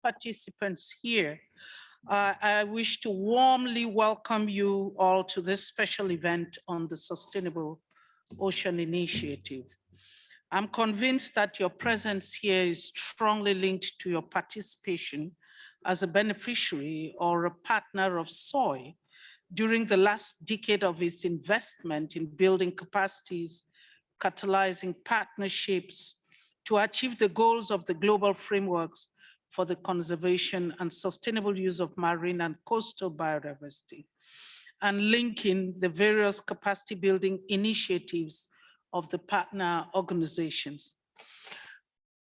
participants here, I wish to warmly welcome you all to this special event on the Sustainable Ocean Initiative. I'm convinced that your presence here is strongly linked to your participation as a beneficiary or a partner of SOI during the last decade of its investment in building capacities, catalyzing partnerships to achieve the goals of the global frameworks for the conservation and sustainable use of marine and coastal biodiversity, and linking the various capacity building initiatives of the partner organizations.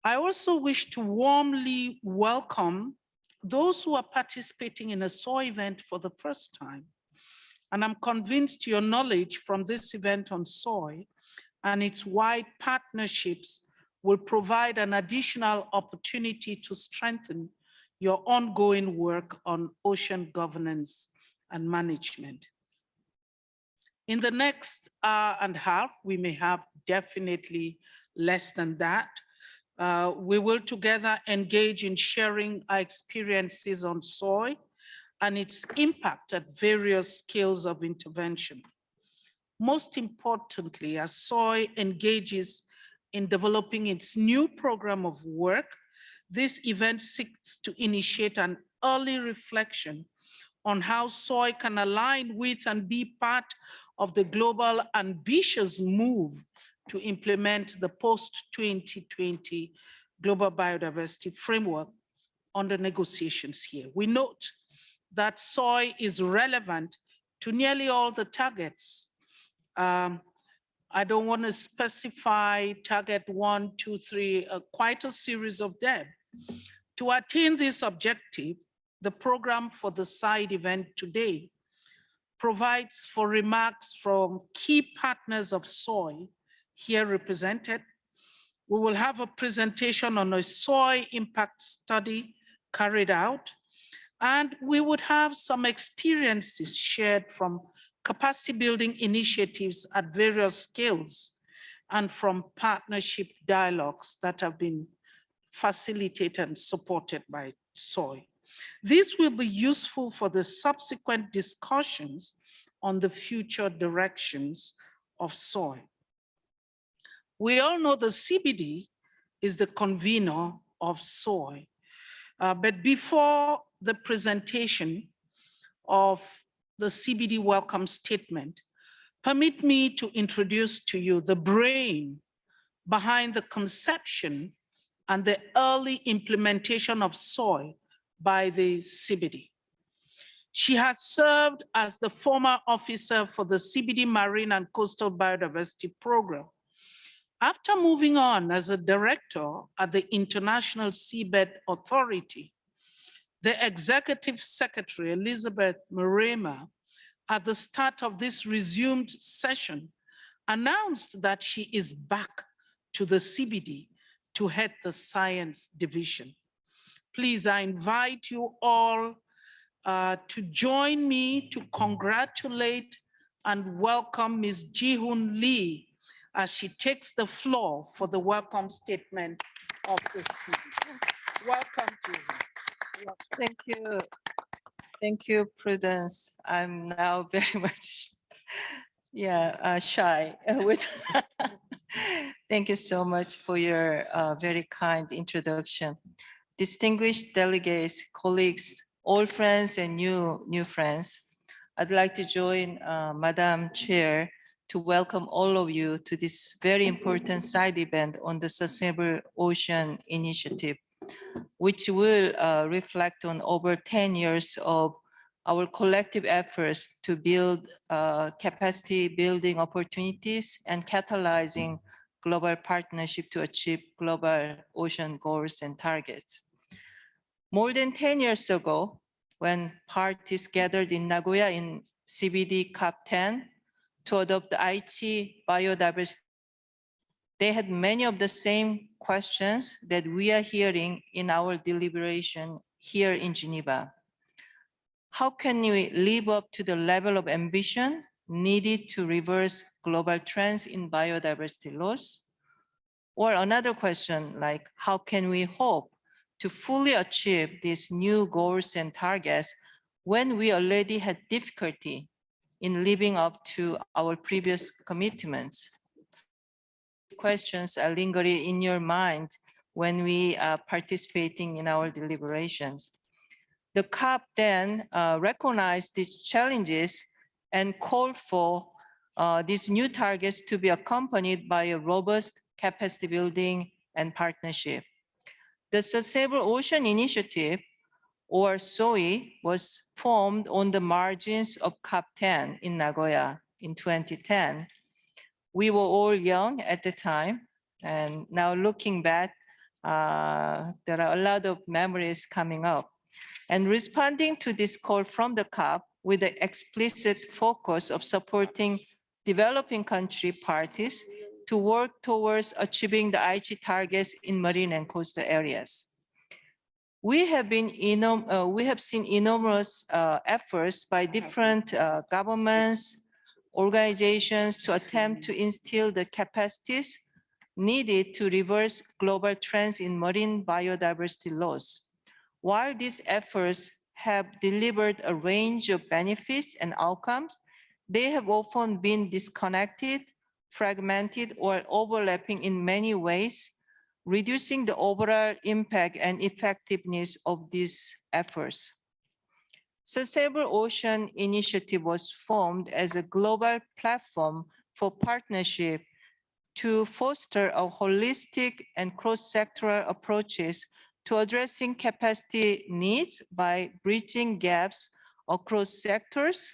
I also wish to warmly welcome those who are participating in a SOI event for the first time. And I'm convinced your knowledge from this event on SOI and its wide partnerships will provide an additional opportunity to strengthen your ongoing work on ocean governance and management. In the next hour and a half, we may have definitely less than that. We will together engage in sharing our experiences on SOI and its impact at various scales of intervention. Most importantly, as SOI engages in developing its new program of work, this event seeks to initiate an early reflection on how SOI can align with and be part of the global ambitious move to implement the post-2020 global biodiversity framework under negotiations here. We note that SOI is relevant to nearly all the targets. I don't want to specify target 1, 2, 3, quite a series of them. To attain this objective, the program for the side event today provides for remarks from key partners of SOI here represented. We will have a presentation on a SOI impact study carried out, and we would have some experiences shared from capacity building initiatives at various scales and from partnership dialogues that have been facilitated and supported by SOI. This will be useful for the subsequent discussions on the future directions of SOI. We all know the CBD is the convener of SOI, but before the presentation of the CBD welcome statement, permit me to introduce to you the brain behind the conception and the early implementation of SOI by the CBD. She has served as the former officer for the CBD Marine and Coastal Biodiversity Program. After moving on as a director at the International Seabed Authority, the Executive Secretary, Elizabeth Marema, at the start of this resumed session, announced that she is back to the CBD to head the science division. Please, I invite you all to join me to congratulate and welcome Ms. Ji-Hoon Lee as she takes the floor for the welcome statement of the CBD. Welcome to you. Thank you. Thank you, Prudence. I'm now very much, shy. Thank you so much for your very kind introduction. Distinguished delegates, colleagues, old friends and new friends, I'd like to join Madam Chair to welcome all of you to this very important side event on the Sustainable Ocean Initiative, which will reflect on over 10 years of our collective efforts to build capacity building opportunities and catalyzing global partnership to achieve global ocean goals and targets. More than 10 years ago, when parties gathered in Nagoya in CBD COP10 to adopt the Aichi biodiversity, they had many of the same questions that we are hearing in our deliberation here in Geneva. How can we live up to the level of ambition needed to reverse global trends in biodiversity loss? Or another question like, how can we hope to fully achieve these new goals and targets when we already had difficulty in living up to our previous commitments? Questions are lingering in your mind when we are participating in our deliberations. The COP then recognized these challenges and called for these new targets to be accompanied by a robust capacity building and partnership. The Sustainable Ocean Initiative, or SOI, was formed on the margins of COP10 in Nagoya in 2010. We were all young at the time, and now looking back, there are a lot of memories coming up. And responding to this call from the COP with the explicit focus of supporting developing country parties to work towards achieving the Aichi targets in marine and coastal areas. We have seen enormous efforts by different governments, organizations to attempt to instill the capacities needed to reverse global trends in marine biodiversity loss. While these efforts have delivered a range of benefits and outcomes, they have often been disconnected, fragmented, or overlapping in many ways, reducing the overall impact and effectiveness of these efforts. Sustainable Ocean Initiative was formed as a global platform for partnership to foster a holistic and cross-sectoral approaches to addressing capacity needs by bridging gaps across sectors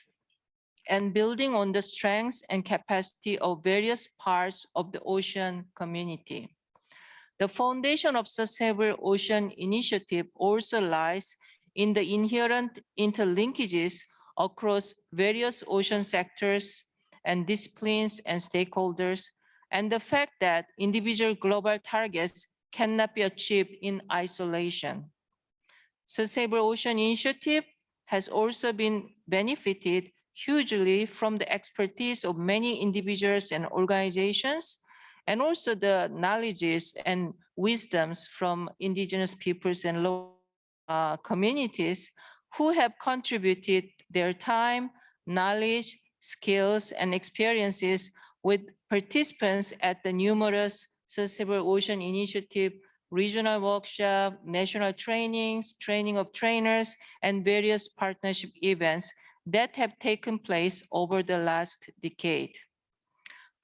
and building on the strengths and capacity of various parts of the ocean community. The foundation of Sustainable Ocean Initiative also lies in the inherent interlinkages across various ocean sectors and disciplines and stakeholders, and the fact that individual global targets cannot be achieved in isolation. Sustainable Ocean Initiative has also been benefited hugely from the expertise of many individuals and organizations, and also the knowledges and wisdoms from indigenous peoples and local communities who have contributed their time, knowledge, skills, and experiences with participants at the numerous Sustainable Ocean Initiative regional workshop, national trainings, training of trainers, and various partnership events that have taken place over the last decade.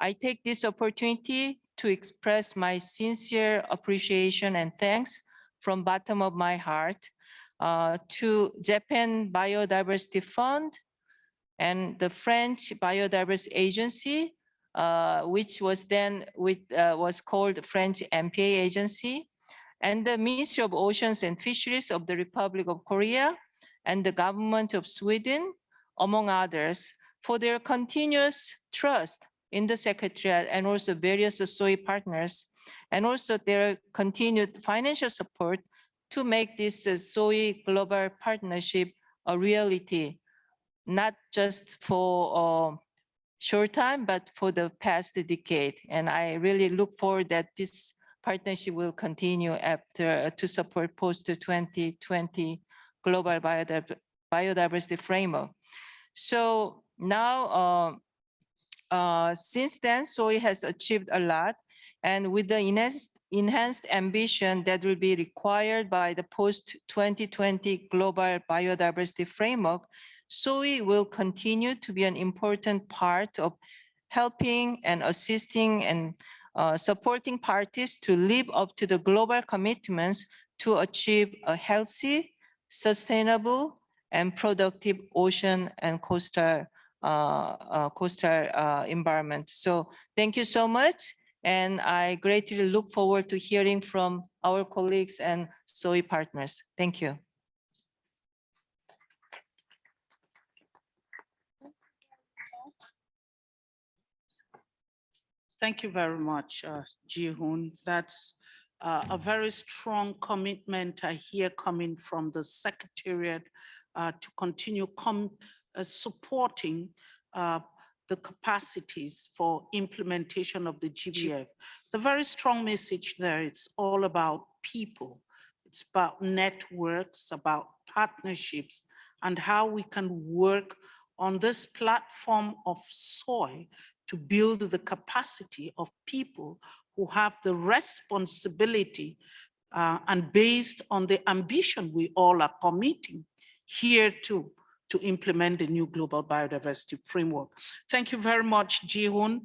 I take this opportunity to express my sincere appreciation and thanks from bottom of my heart to Japan Biodiversity Fund and the French Biodiversity Agency, which was then was called French MPA Agency, and the Ministry of Oceans and Fisheries of the Republic of Korea, and the government of Sweden, among others, for their continuous trust in the Secretariat and also various SOI partners, and also their continued financial support to make this SOI global partnership a reality, not just for short time, but for the past decade. And I really look forward that this partnership will continue after to support post-2020 global biodiversity framework. So now, since then, SOI has achieved a lot, and with the enhanced ambition that will be required by the post-2020 global biodiversity framework, SOI will continue to be an important part of helping and assisting and supporting parties to live up to the global commitments to achieve a healthy, sustainable, and productive ocean and coastal environment. So thank you so much. And I greatly look forward to hearing from our colleagues and SOI partners. Thank you. Thank you very much, Ji-hoon. That's a very strong commitment I hear coming from the Secretariat to continue supporting the capacities for implementation of the GBF. The very strong message there, it's all about people. It's about networks, about partnerships, and how we can work on this platform of SOI to build the capacity of people who have the responsibility and based on the ambition we all are committing here to implement the new global biodiversity framework. Thank you very much, Ji-hoon.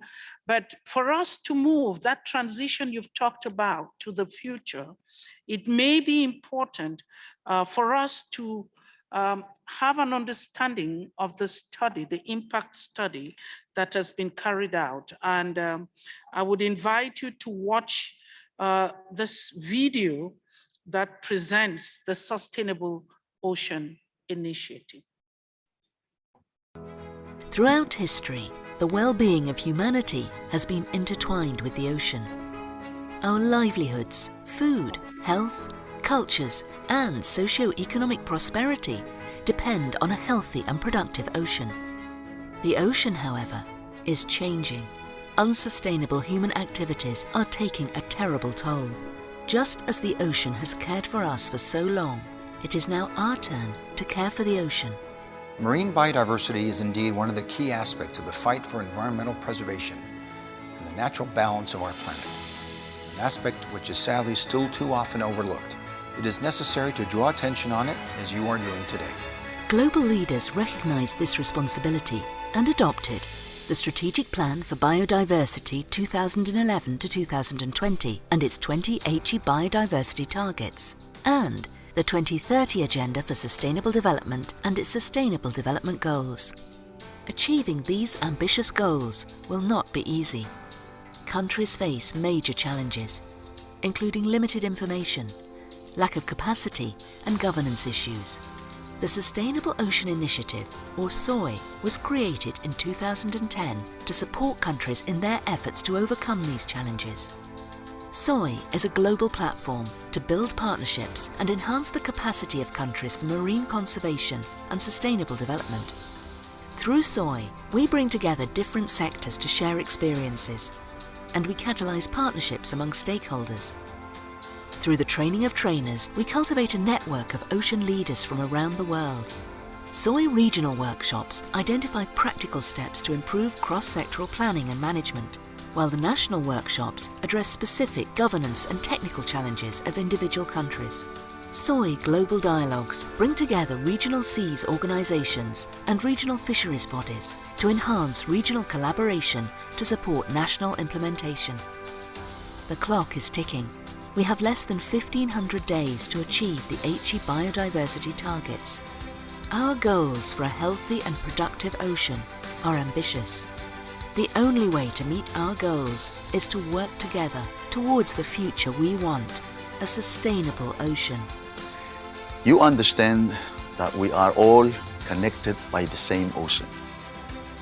But for us to move that transition you've talked about to the future, it may be important for us to have an understanding of the study, the impact study that has been carried out. And I would invite you to watch this video that presents the Sustainable Ocean Initiative. Throughout history, the well-being of humanity has been intertwined with the ocean. Our livelihoods, food, health, cultures, and socio-economic prosperity depend on a healthy and productive ocean. The ocean, however, is changing. Unsustainable human activities are taking a terrible toll. Just as the ocean has cared for us for so long, it is now our turn to care for the ocean. Marine biodiversity is indeed one of the key aspects of the fight for environmental preservation and the natural balance of our planet, an aspect which is sadly still too often overlooked. It is necessary to draw attention on it as you are doing today. Global leaders recognized this responsibility and adopted the Strategic Plan for Biodiversity 2011 to 2020 and its 20 HE biodiversity targets, and the 2030 Agenda for Sustainable Development and its Sustainable Development Goals. Achieving these ambitious goals will not be easy. Countries face major challenges, including limited information, lack of capacity, and governance issues. The Sustainable Ocean Initiative, or SOI, was created in 2010 to support countries in their efforts to overcome these challenges. SOI is a global platform to build partnerships and enhance the capacity of countries for marine conservation and sustainable development. Through SOI, we bring together different sectors to share experiences, and we catalyze partnerships among stakeholders. Through the training of trainers, we cultivate a network of ocean leaders from around the world. SOI regional workshops identify practical steps to improve cross-sectoral planning and management, while the national workshops address specific governance and technical challenges of individual countries. SOI Global Dialogues bring together regional seas organisations and regional fisheries bodies to enhance regional collaboration to support national implementation. The clock is ticking. We have less than 1,500 days to achieve the HE biodiversity targets. Our goals for a healthy and productive ocean are ambitious. The only way to meet our goals is to work together towards the future we want, a sustainable ocean. You understand that we are all connected by the same ocean.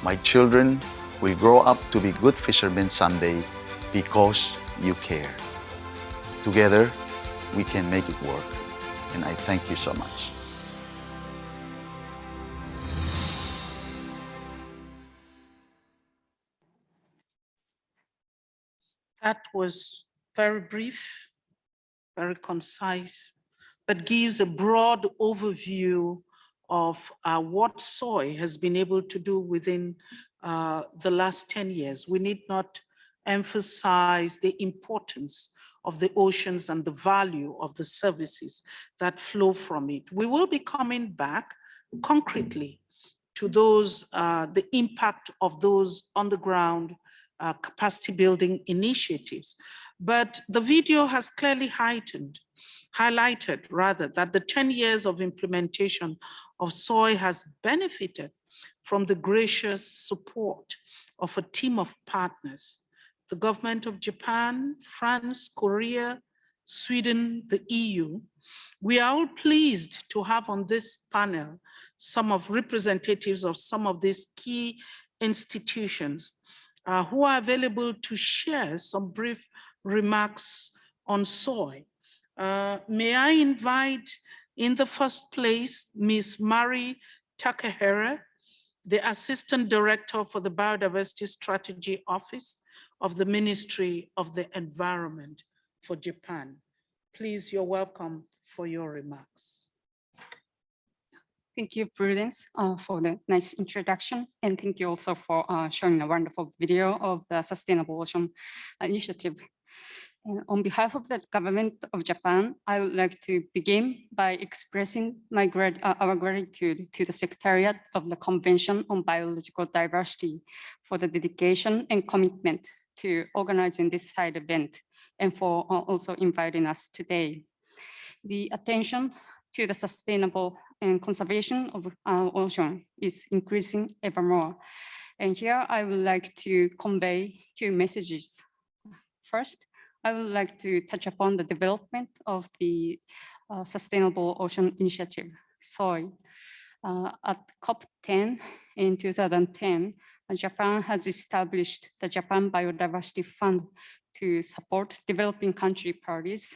My children will grow up to be good fishermen someday because you care. Together, we can make it work, and I thank you so much. That was very brief, very concise, but gives a broad overview of what SOI has been able to do within the last 10 years. We need not emphasize the importance of the oceans and the value of the services that flow from it. We will be coming back concretely to those, the impact of those on the ground capacity building initiatives. But the video has clearly highlighted that the 10 years of implementation of SOI has benefited from the gracious support of a team of partners: the government of Japan, France, Korea, Sweden, the EU. We are all pleased to have on this panel some of representatives of some of these key institutions who are available to share some brief remarks on SOI. May I invite, in the first place, Ms. Mari Takahera, the Assistant Director for the Biodiversity Strategy Office of the Ministry of the Environment for Japan. Please, you're welcome for your remarks. Thank you, Prudence, for the nice introduction. And thank you also for showing a wonderful video of the Sustainable Ocean Initiative. And on behalf of the government of Japan, I would like to begin by expressing our gratitude to the Secretariat of the Convention on Biological Diversity for the dedication and commitment to organizing this side event and for also inviting us today. The attention to the sustainable and conservation of our ocean is increasing ever more. And here I would like to convey two messages. First, I would like to touch upon the development of the Sustainable Ocean Initiative, SOI. At COP10 in 2010, Japan has established the Japan Biodiversity Fund to support developing country parties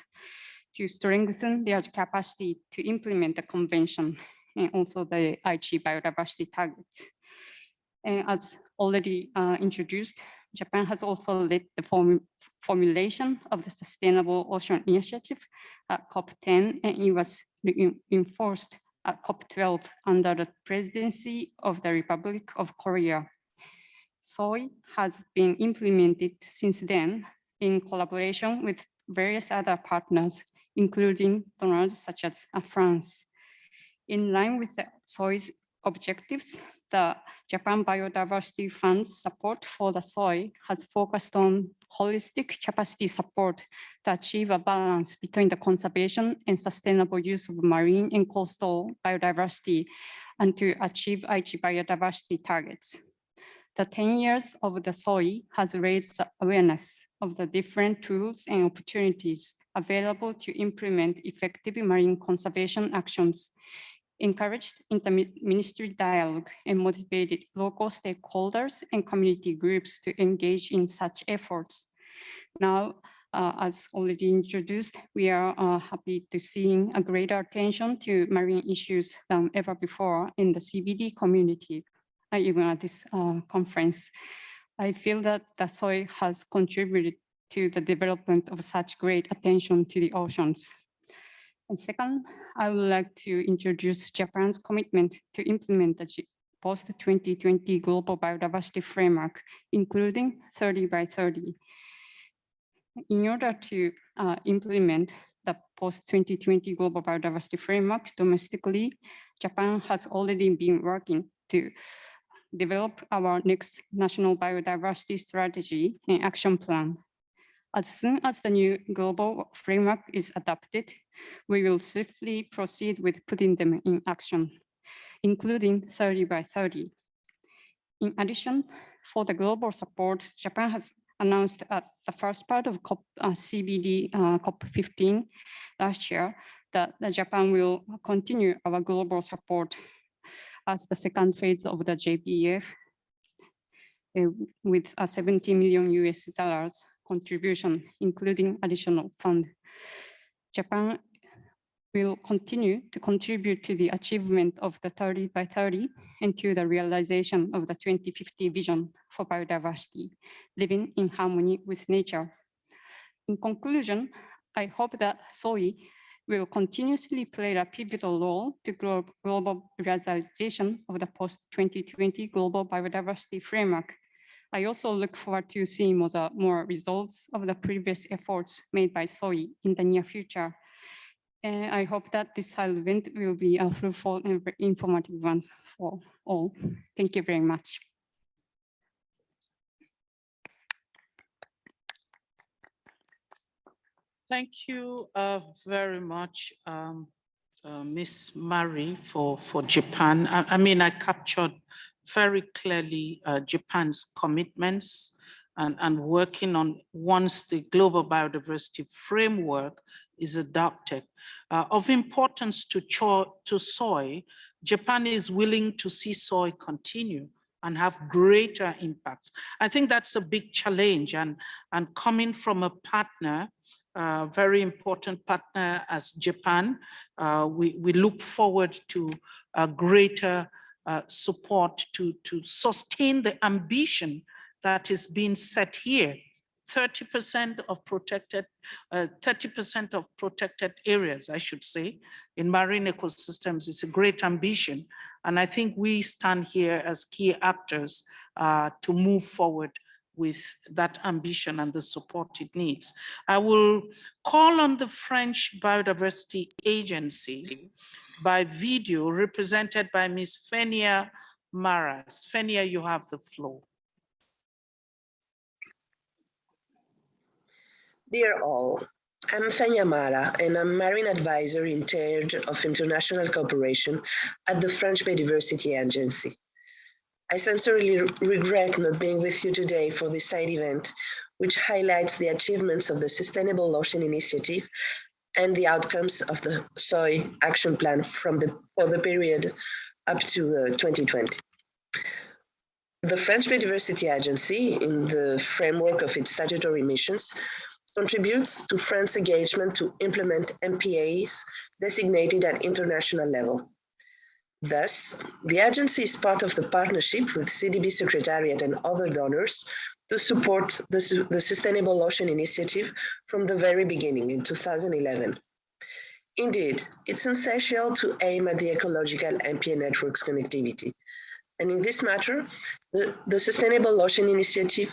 to strengthen their capacity to implement the convention and also the Aichi biodiversity targets. And as already introduced, Japan has also led the formulation of the Sustainable Ocean Initiative at COP10, and it was reinforced at COP12 under the presidency of the Republic of Korea. SOI has been implemented since then in collaboration with various other partners, including donors such as France. In line with the SOI's objectives, the Japan Biodiversity Fund's support for the SOI has focused on holistic capacity support to achieve a balance between the conservation and sustainable use of marine and coastal biodiversity and to achieve Aichi biodiversity targets. The 10 years of the SOI has raised the awareness of the different tools and opportunities available to implement effective marine conservation actions, encouraged inter-ministry dialogue, and motivated local stakeholders and community groups to engage in such efforts. Now, as already introduced, we are happy to see a greater attention to marine issues than ever before in the CBD community, even at this conference. I feel that the SOI has contributed to the development of such great attention to the oceans. And second, I would like to introduce Japan's commitment to implement the post-2020 Global Biodiversity Framework, including 30 by 30. In order to implement the post-2020 Global Biodiversity Framework domestically, Japan has already been working to develop our next national biodiversity strategy and action plan. As soon as the new global framework is adopted, we will swiftly proceed with putting them in action, including 30 by 30. In addition, for the global support, Japan has announced at the first part of CBD COP15 last year that Japan will continue our global support as the second phase of the JBF with a $70 million contribution, including additional fund. Japan will continue to contribute to the achievement of the 30 by 30 and to the realization of the 2050 vision for biodiversity, living in harmony with nature. In conclusion, I hope that SOI will continuously play a pivotal role to global realization of the post-2020 Global Biodiversity Framework. I also look forward to seeing more results of the previous efforts made by SOI in the near future. And I hope that this event will be a fruitful and informative one for all. Thank you very much. Thank you very much, Ms. Mari, for Japan. I mean, I captured very clearly Japan's commitments and working on once the global biodiversity framework is adopted. Of importance to SOI, Japan is willing to see SOI continue and have greater impacts. I think that's a big challenge, and coming from a partner, very important partner as Japan, we look forward to a greater support to sustain the ambition that is being set here 30% of protected, 30% of protected areas, I should say, in marine ecosystems is a great ambition. And I think we stand here as key actors to move forward with that ambition and the support it needs. I will call on the French Biodiversity Agency by video, represented by Ms. Fenia Maras. Fenia, you have the floor. Dear all, I'm Fenia Mara, and I'm Marine Advisor in charge of international cooperation at the French Biodiversity Agency. I sincerely regret not being with you today for this side event, which highlights the achievements of the Sustainable Ocean Initiative and the outcomes of the SOI Action Plan for the period up to 2020. The French Biodiversity Agency, in the framework of its statutory missions, contributes to France's engagement to implement MPAs designated at international level. Thus, the agency is part of the partnership with CDB Secretariat and other donors to support the Sustainable Ocean Initiative from the very beginning in 2011. Indeed, it's essential to aim at the ecological MPA network's connectivity. And in this matter, the Sustainable Ocean Initiative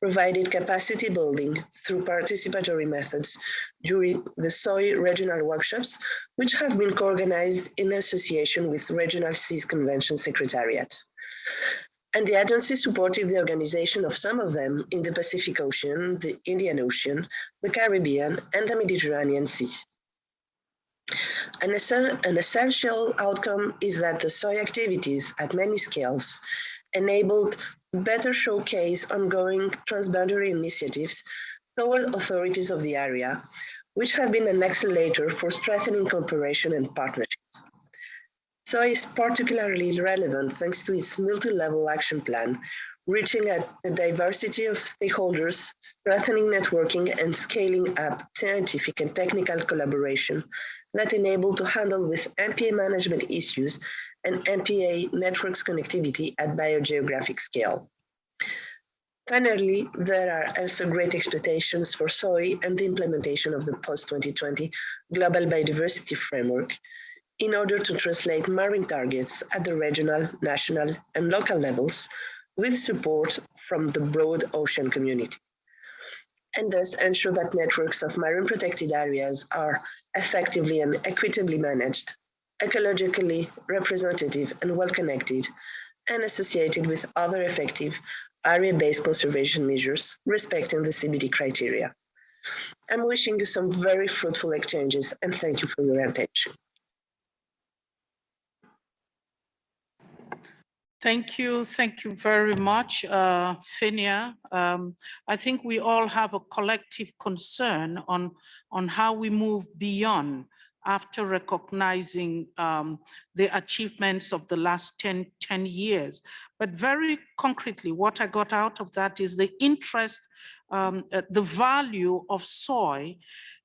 provided capacity building through participatory methods during the SOI regional workshops, which have been co-organized in association with Regional Seas Convention Secretariats. And the agency supported the organization of some of them in the Pacific Ocean, the Indian Ocean, the Caribbean, and the Mediterranean Sea. An essential outcome is that the SOI activities at many scales enabled better showcase ongoing transboundary initiatives toward authorities of the area, which have been an accelerator for strengthening cooperation and partnerships. SOI is particularly relevant thanks to its multi-level action plan, reaching a diversity of stakeholders, strengthening networking, and scaling up scientific and technical collaboration that enable to handle with MPA management issues and MPA networks connectivity at biogeographic scale. Finally, there are also great expectations for SOI and the implementation of the post-2020 Global Biodiversity Framework in order to translate marine targets at the regional, national, and local levels with support from the broad ocean community, and thus ensure that networks of marine protected areas are effectively and equitably managed, ecologically representative and well-connected, and associated with other effective area-based conservation measures respecting the CBD criteria. I'm wishing you some very fruitful exchanges, and thank you for your attention. Thank you very much, Fenia. I think we all have a collective concern on how we move beyond after recognizing the achievements of the last 10 years. But very concretely, what I got out of that is the interest, the value of SOI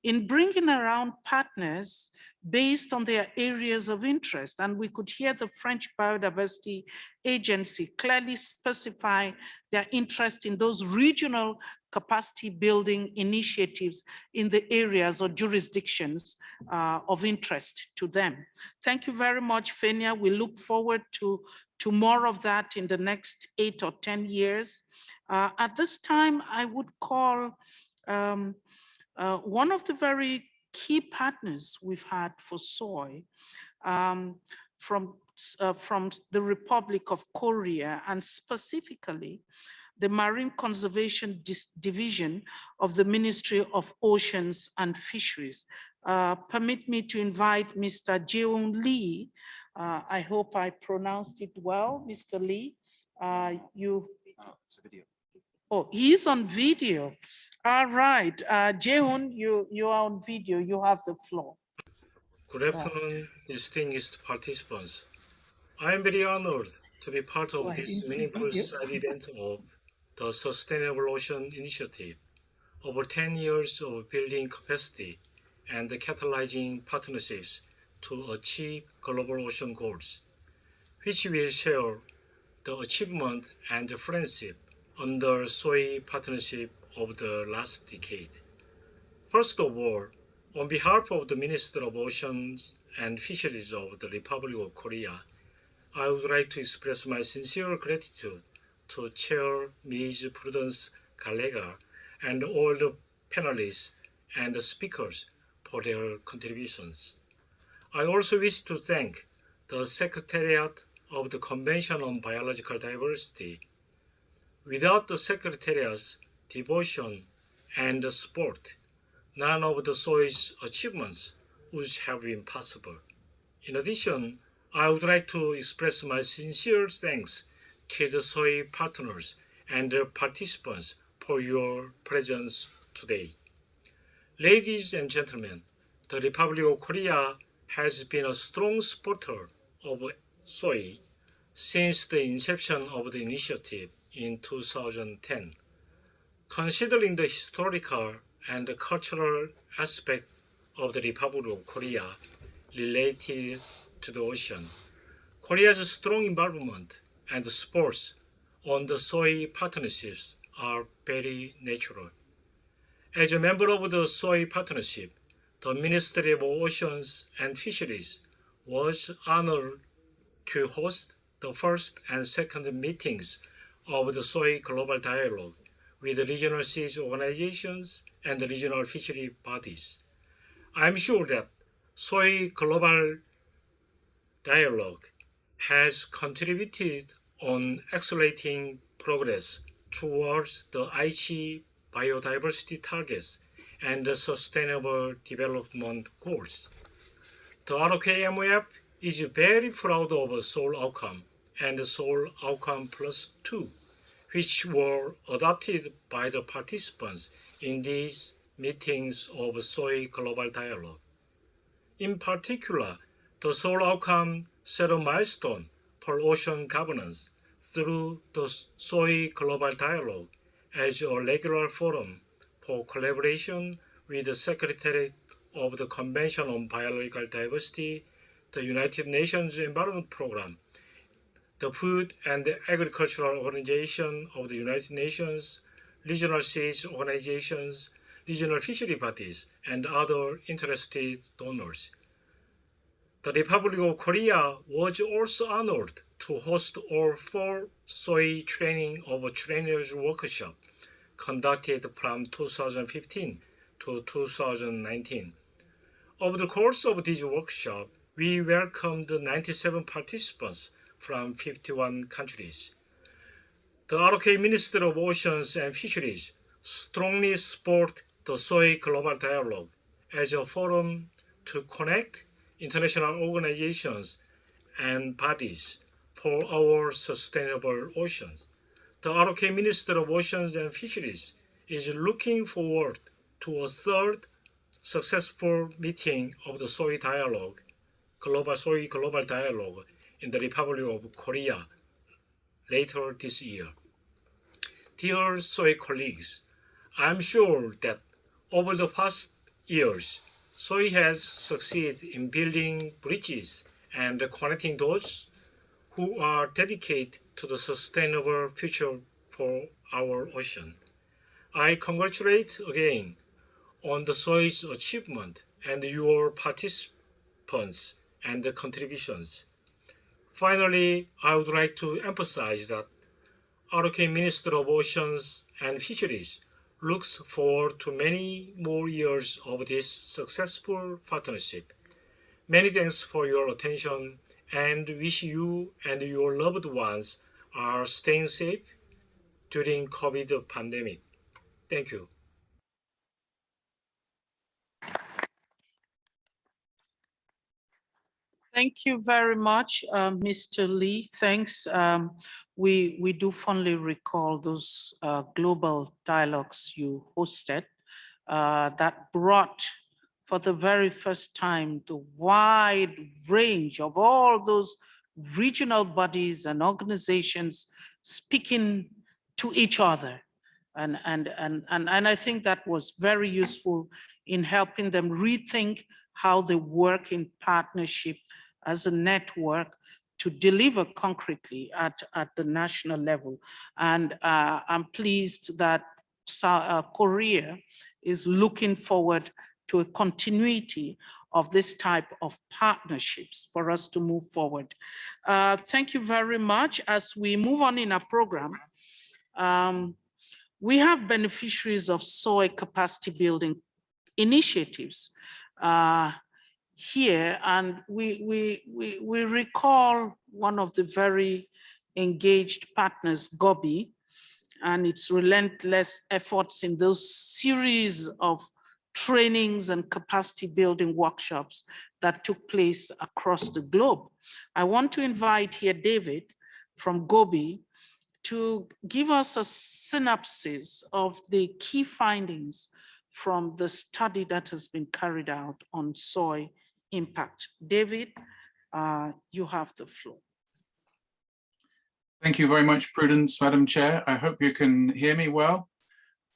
in bringing around partners based on their areas of interest. And we could hear the French Biodiversity Agency clearly specify their interest in those regional capacity building initiatives in the areas or jurisdictions of interest to them. Thank you very much, Fenia. We look forward to more of that in the next 8 or 10 years. At this time, I would call one of the very key partners we've had for SOI from the Republic of Korea, and specifically the Marine Conservation Division of the Ministry of Oceans and Fisheries. Permit me to invite Mr. Jeon Lee. I hope I pronounced it well, Mr. Lee. It's a video. Oh, he's on video. All right, Jeon, you are on video. You have the floor. Good afternoon, distinguished participants. I am very honored to be part of this meaningful side event of the Sustainable Ocean Initiative. Over 10 years of building capacity and catalyzing partnerships to achieve global ocean goals, which will share the achievement and friendship under SOI partnership of the last decade. First of all, on behalf of the Minister of Oceans and Fisheries of the Republic of Korea, I would like to express my sincere gratitude to Chair Ms. Prudence Gallagher and all the panelists and the speakers for their contributions. I also wish to thank the Secretariat of the Convention on Biological Diversity. Without the Secretariat's devotion and support, none of the SOI's achievements would have been possible. In addition, I would like to express my sincere thanks to the SOI partners and the participants for your presence today. Ladies and gentlemen, the Republic of Korea has been a strong supporter of SOI since the inception of the initiative in 2010. Considering the historical and the cultural aspect of the Republic of Korea related to the ocean, Korea's strong involvement and supports on the SOI partnerships are very natural. As a member of the SOI partnership, the Ministry of Oceans and Fisheries was honored to host the first and second meetings of the SOI Global Dialogue with the regional seas organizations and the regional fishery bodies. I'm sure that SOI Global Dialogue has contributed on accelerating progress towards the Aichi biodiversity targets and the sustainable development goals. The ROKMF is very proud of Seoul Outcome and Seoul Outcome Plus 2, which were adopted by the participants in these meetings of SOI Global Dialogue. In particular, the Seoul Outcome set a milestone for ocean governance through the SOI Global Dialogue as a regular forum for collaboration with the Secretariat of the Convention on Biological Diversity, the United Nations Environment Programme, the Food and Agricultural Organization of the United Nations, regional seas organizations, regional fishery bodies, and other interested donors. The Republic of Korea was also honored to host all 4 SOI Training of Trainers workshops conducted from 2015 to 2019. Over the course of these workshops, we welcomed 97 participants from 51 countries. The ROK Minister of Oceans and Fisheries strongly support the SOI Global Dialogue as a forum to connect international organizations and bodies for our sustainable oceans. The ROK Minister of Oceans and Fisheries is looking forward to a third successful meeting of the SOI Dialogue, SOI Global Dialogue in the Republic of Korea later this year. Dear SOI colleagues, I'm sure that over the past years, SOI has succeeded in building bridges and connecting those who are dedicated to the sustainable future for our ocean. I congratulate again on the SOI's achievement and your participants and the contributions. Finally, I would like to emphasize that ROK Minister of Oceans and Fisheries looks forward to many more years of this successful partnership. Many thanks for your attention and wish you and your loved ones are staying safe during COVID pandemic. Thank you. Thank you very much, Mr. Lee. Thanks. We do fondly recall those global dialogues you hosted that brought for the very first time the wide range of all those regional bodies and organizations speaking to each other. And I think that was very useful in helping them rethink how they work in partnership as a network to deliver concretely at the national level. And I'm pleased that Korea is looking forward to a continuity of this type of partnerships for us to move forward. Thank you very much. As we move on in our program, we have beneficiaries of SOI capacity building initiatives here, and we recall one of the very engaged partners, Gobi, and its relentless efforts in those series of trainings and capacity building workshops that took place across the globe. I want to invite here David from Gobi to give us a synopsis of the key findings from the study that has been carried out on soy impact. David, you have the floor. Thank you very much, Prudence, Madam Chair. I hope you can hear me well.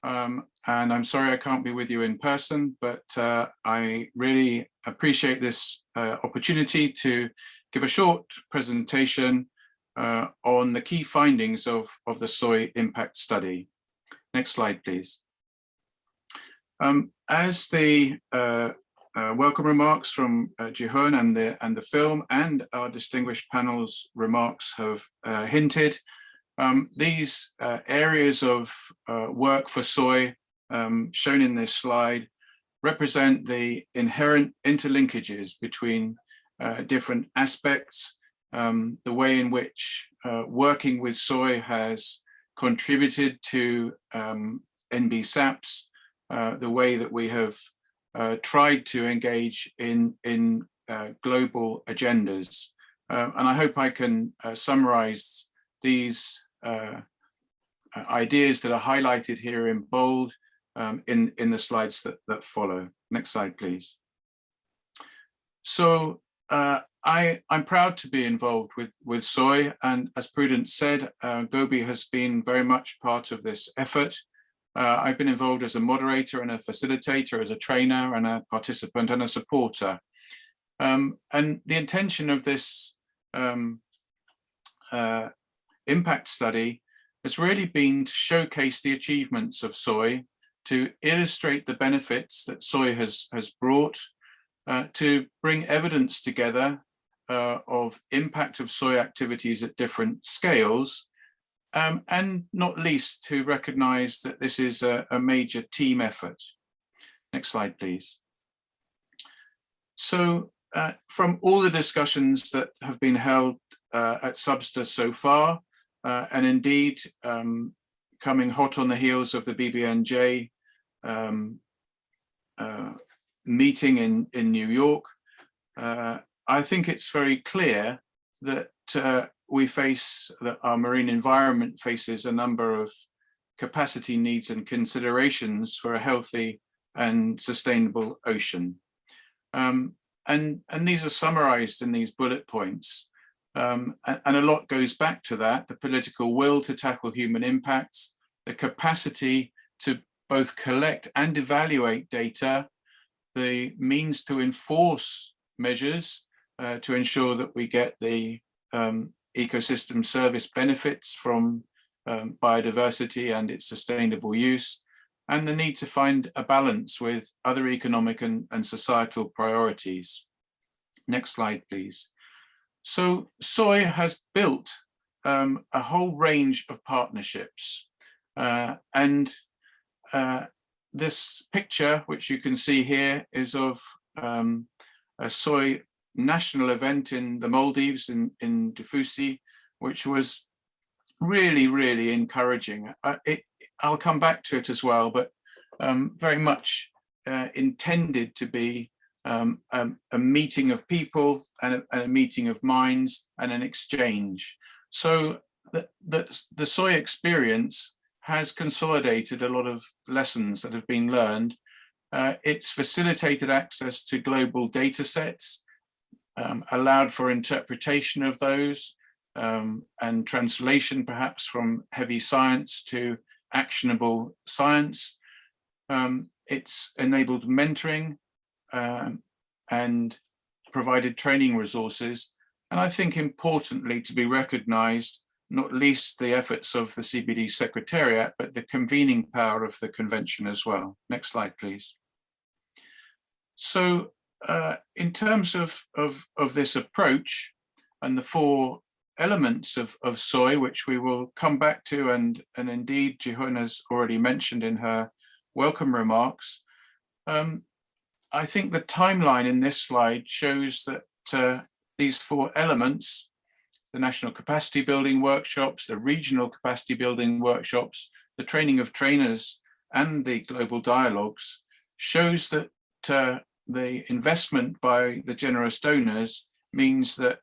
And I'm sorry I can't be with you in person, but I really appreciate this opportunity to give a short presentation on the key findings of the soy impact study. Next slide, please. As the welcome remarks from Jihun and the film and our distinguished panel's remarks have hinted, these areas of work for soy shown in this slide represent the inherent interlinkages between different aspects, the way in which working with soy has contributed to NBSAPs, the way that we have tried to engage in global agendas. And I hope I can summarize these ideas that are highlighted here in bold in the slides that follow. Next slide, please. So I'm proud to be involved with soy, and as Prudence said, Gobi has been very much part of this effort. I've been involved as a moderator and a facilitator, as a trainer and a participant and a supporter. And the intention of this impact study has really been to showcase the achievements of soy, to illustrate the benefits that soy has brought, to bring evidence together of impact of soy activities at different scales, and not least to recognize that this is a major team effort. Next slide, please. So from all the discussions that have been held at SBSTTA so far, and indeed coming hot on the heels of the BBNJ meeting in New York, I think it's very clear that that our marine environment faces a number of capacity needs and considerations for a healthy and sustainable ocean. And these are summarized in these bullet points. And a lot goes back to that: the political will to tackle human impacts, the capacity to both collect and evaluate data, the means to enforce measures to ensure that we get the ecosystem service benefits from biodiversity and its sustainable use, and the need to find a balance with other economic and societal priorities. Next slide, please. So soy has built a whole range of partnerships, and this picture, which you can see here, is of a soy national event in the Maldives in Dufusi, which was really, really encouraging. I'll come back to it as well, but very much intended to be a meeting of people and a meeting of minds and an exchange. So the soy experience has consolidated a lot of lessons that have been learned. It's facilitated access to global data sets, allowed for interpretation of those and translation perhaps from heavy science to actionable science. It's enabled mentoring and provided training resources. And I think importantly to be recognized, not least the efforts of the CBD Secretariat, but the convening power of the convention as well. Next slide, please. So in terms of this approach and the four elements of SOI, which we will come back to, and indeed Ji-Hoon has already mentioned in her welcome remarks, I think the timeline in this slide shows that these four elements, the national capacity building workshops, the regional capacity building workshops, the training of trainers, and the global dialogues, shows that the investment by the generous donors means that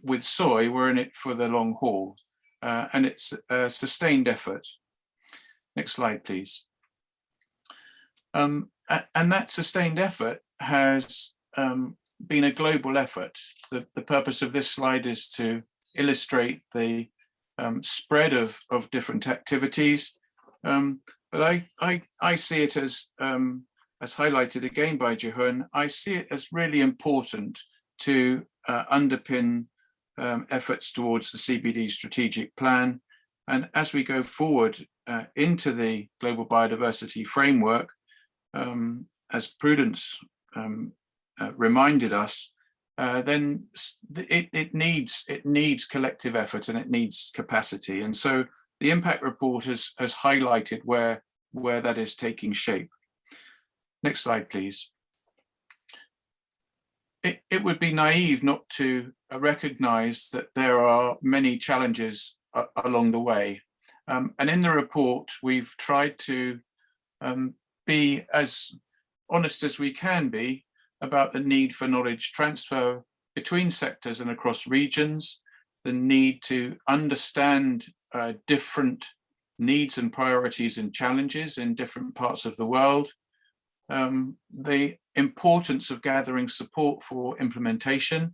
with SOI, we're in it for the long haul, and it's a sustained effort. Next slide, please. And that sustained effort has been a global effort. The purpose of this slide is to illustrate the spread of different activities, but I see it as highlighted again by Ji-Hoon, I see it as really important to underpin efforts towards the CBD strategic plan. And as we go forward into the global biodiversity framework, as Prudence reminded us, then it needs collective effort and it needs capacity. And so the impact report has highlighted where that is taking shape. Next slide, please. It would be naive not to recognize that there are many challenges along the way. And in the report, we've tried to be as honest as we can be about the need for knowledge transfer between sectors and across regions, the need to understand different needs and priorities and challenges in different parts of the world, the importance of gathering support for implementation,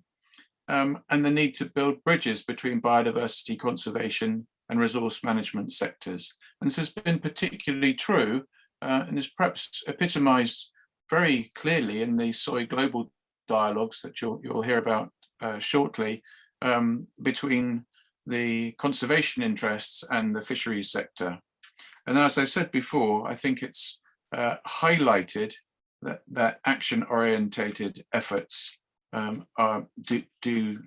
and the need to build bridges between biodiversity conservation and resource management sectors. And this has been particularly true and is perhaps epitomized very clearly in the SOI Global Dialogues that you'll hear about shortly, between the conservation interests and the fisheries sector. And as I said before, I think it's highlighted that action-orientated efforts do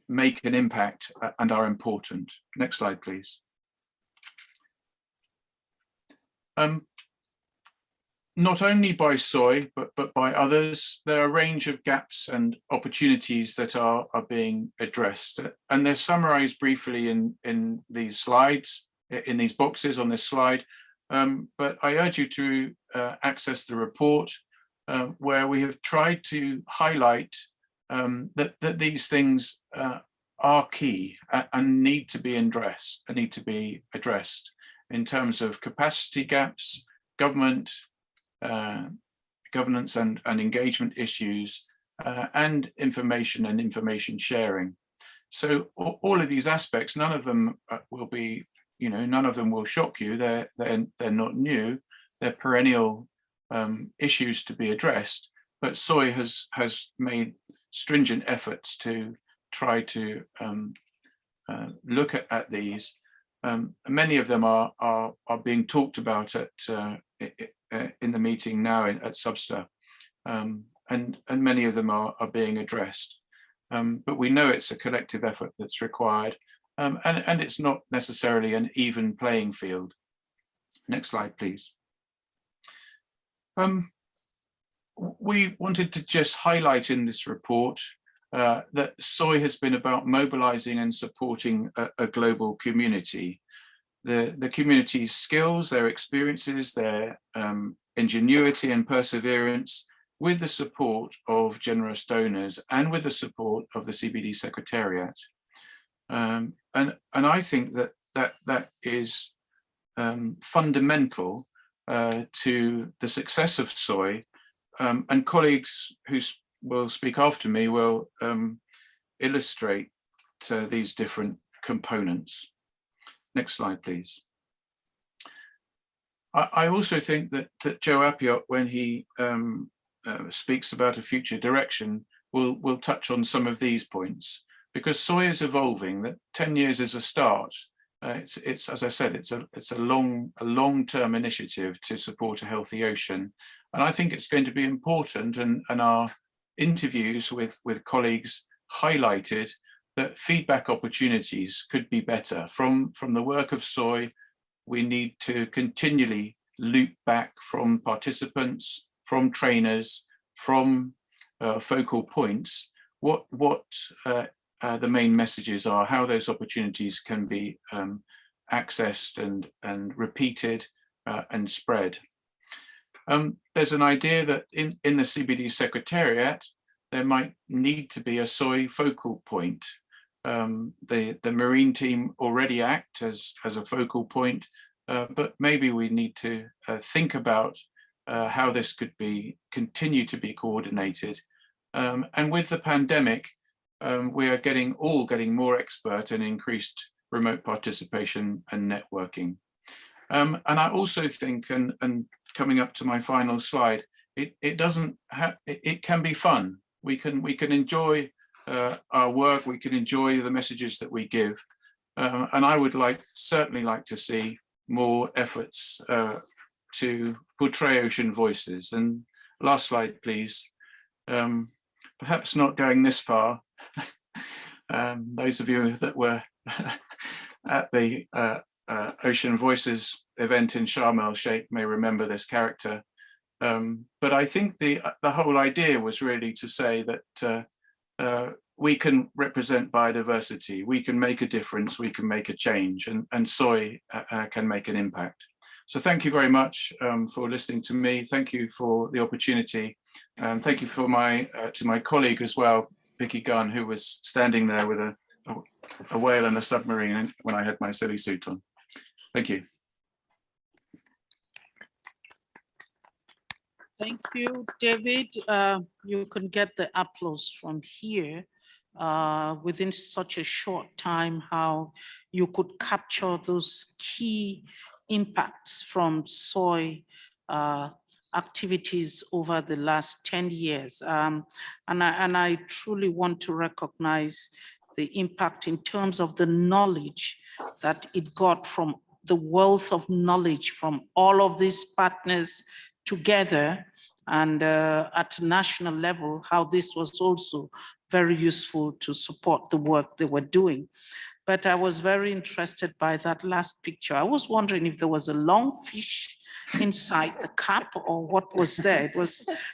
make an impact and are important. Next slide, please. Not only by SOI, but by others, there are a range of gaps and opportunities that are being addressed. And they're summarized briefly in these slides, in these boxes on this slide. But I urge you to access the report where we have tried to highlight that these things are key and need to be addressed in terms of capacity gaps, government, governance and engagement issues, and information sharing. So all of these aspects, none of them will be, none of them will shock you. They're not new. They're perennial issues to be addressed. But SOI has made stringent efforts to try to look at these. Many of them are being talked about in the meeting now at SBSTTA, and many of them are being addressed. But we know it's a collective effort that's required, and it's not necessarily an even playing field. Next slide, please. We wanted to just highlight in this report that SOI has been about mobilizing and supporting a global community. The community's skills, their experiences, their ingenuity and perseverance, with the support of generous donors and with the support of the CBD Secretariat. And I think that is fundamental to the success of SOI, and colleagues who will speak after me will illustrate these different components. Next slide, please. I also think that Joe Appiot, when he speaks about a future direction, will touch on some of these points, because SOI is evolving. That 10 years is a start. It's as I said, it's a long-term initiative to support a healthy ocean, and I think it's going to be important. And our interviews with colleagues highlighted that feedback opportunities could be better from the work of SOI. We need to continually loop back from participants, from trainers, from focal points, what the main messages are, how those opportunities can be accessed and repeated and spread. There's an idea that in the CBD Secretariat, there might need to be a SOI focal point. The marine team already act as a focal point, but maybe we need to think about how this could continue to be coordinated. And with the pandemic, we are getting more expert and increased remote participation and networking. And I also think, and coming up to my final slide, it can be fun. We can enjoy our work. We can enjoy the messages that we give, and I would certainly like to see more efforts to portray ocean voices. And last slide, please. Perhaps not going this far. Those of you that were at the Ocean Voices event in Sharm el-Sheikh may remember this character. But I think the whole idea was really to say that we can represent biodiversity, we can make a difference, we can make a change, and SOI can make an impact. So thank you very much for listening to me. Thank you for the opportunity. Thank you for to my colleague as well, Vicky Gunn, who was standing there with a whale and a submarine when I had my silly suit on. Thank you. Thank you, David. You can get the applause from here within such a short time, how you could capture those key impacts from SOI activities over the last 10 years. And I truly want to recognize the impact in terms of the knowledge that it got from the wealth of knowledge from all of these partners together, and at a national level, how this was also very useful to support the work they were doing. But I was very interested by that last picture. I was wondering if there was a long fish inside the cap or what was there.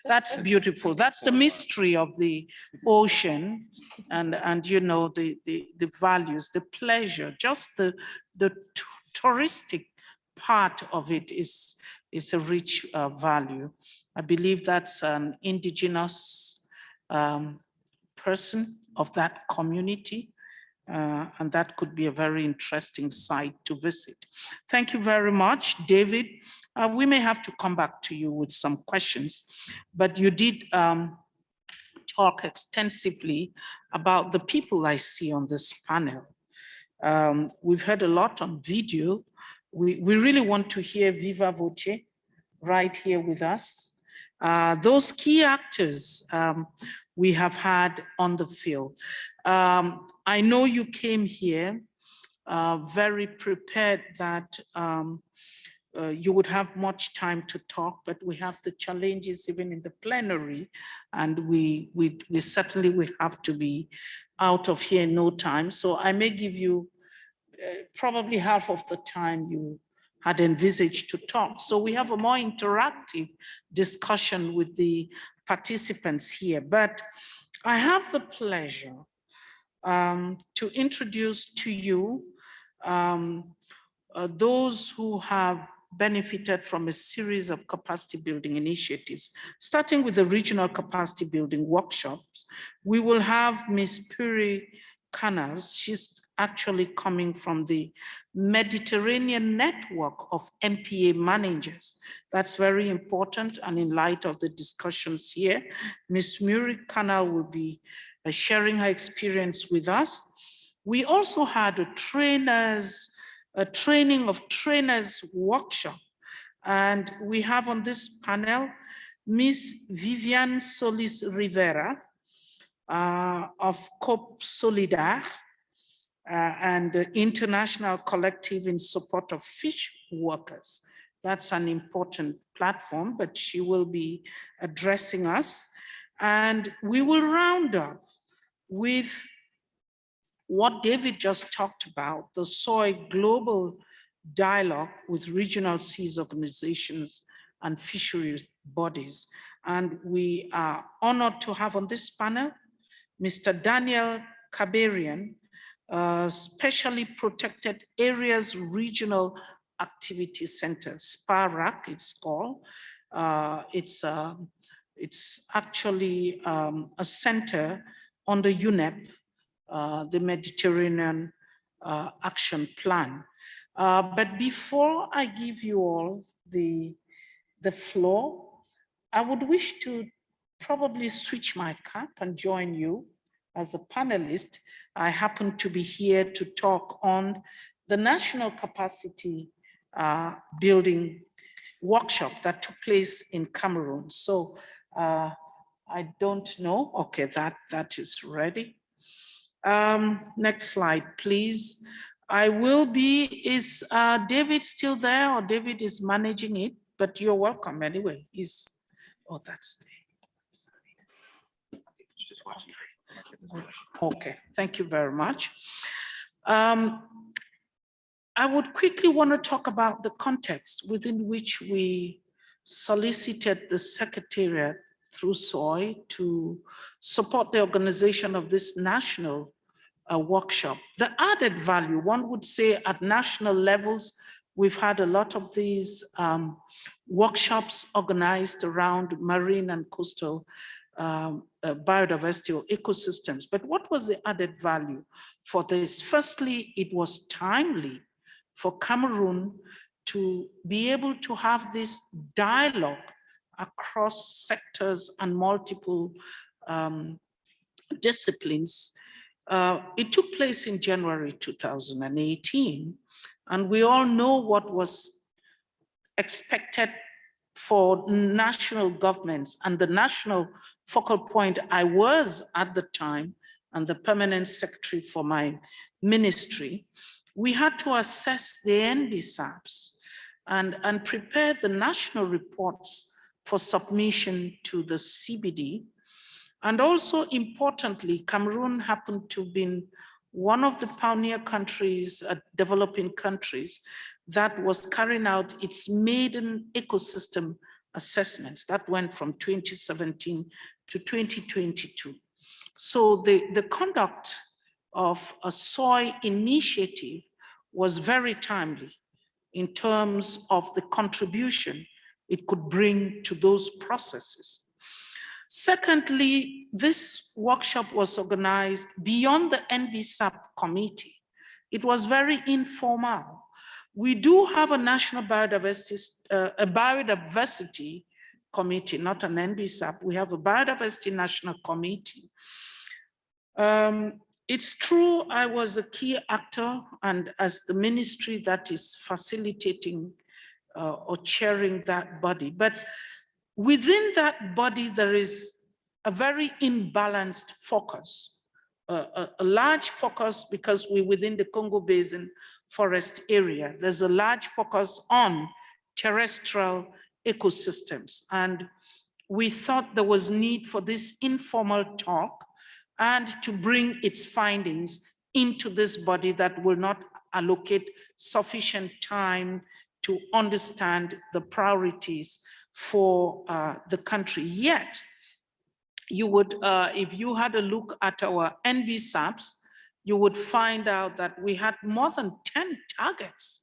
That's beautiful. That's the mystery of the ocean, and you know, the values, the pleasure, just the touristic part of it is a rich value. I believe that's an indigenous person of that community, and that could be a very interesting site to visit. Thank you very much, David. We may have to come back to you with some questions, but you did talk extensively about the people I see on this panel. We've heard a lot on video. We really want to hear Viva Voce right here with us. Those key actors we have had on the field. I know you came here very prepared that you would have much time to talk, but we have the challenges even in the plenary, and we certainly will have to be out of here in no time. So I may give you probably half of the time you had envisaged to talk. So we have a more interactive discussion with the participants here. But I have the pleasure to introduce to you those who have benefited from a series of capacity building initiatives, starting with the regional capacity building workshops. We will have Ms. Puri Canals. She's actually coming from the Mediterranean network of MPA managers. That's very important, and in light of the discussions here, Ms. Muri Canal will be sharing her experience with us. We also had a training of trainers workshop, and we have on this panel Ms. Vivian Solis Rivera, of COP Solidar and the International Collective in Support of Fish Workers. That's an important platform, but she will be addressing us. And we will round up with what David just talked about, the SOI Global Dialogue with regional seas organizations and fisheries bodies. And we are honored to have on this panel, Mr. Daniel Kaberian, Specially Protected Areas Regional Activity Center, SPARAC it's called. It's actually a center under UNEP, the Mediterranean Action Plan. But before I give you all the floor, I would wish to probably switch my cap and join you as a panelist. I happen to be here to talk on the national capacity building workshop that took place in Cameroon. So I don't know. Okay, that is ready. Next slide, please. Is David still there, or David is managing it? But you're welcome anyway. Oh, that's the, sorry. Just watching. Okay, thank you very much. I would quickly want to talk about the context within which we solicited the Secretariat through SOI to support the organization of this national workshop. The added value, one would say at national levels, we've had a lot of these workshops organized around marine and coastal biodiversity or ecosystems. But what was the added value for this? Firstly, it was timely for Cameroon to be able to have this dialogue across sectors and multiple disciplines. It took place in January 2018, and we all know what was expected for national governments, and the national focal point I was at the time, and the permanent secretary for my ministry. We had to assess the NBSAPs and prepare the national reports for submission to the CBD. And also importantly, Cameroon happened to have been one of the pioneer countries, developing countries, that was carrying out its maiden ecosystem assessments. That went from 2017 to 2022. So the conduct of a SOI initiative was very timely in terms of the contribution it could bring to those processes. Secondly, this workshop was organized beyond the NBSAP committee. It was very informal. We do have a national biodiversity committee, not an NBSAP. We have a biodiversity national committee. It's true, I was a key actor, and as the ministry that is facilitating or chairing that body. But within that body, there is a very imbalanced focus, a large focus because we're within the Congo Basin forest area. There's a large focus on terrestrial ecosystems. And we thought there was need for this informal talk and to bring its findings into this body that will not allocate sufficient time to understand the priorities for the country. Yet, you would, if you had a look at our NBSAPs, you would find out that we had more than 10 targets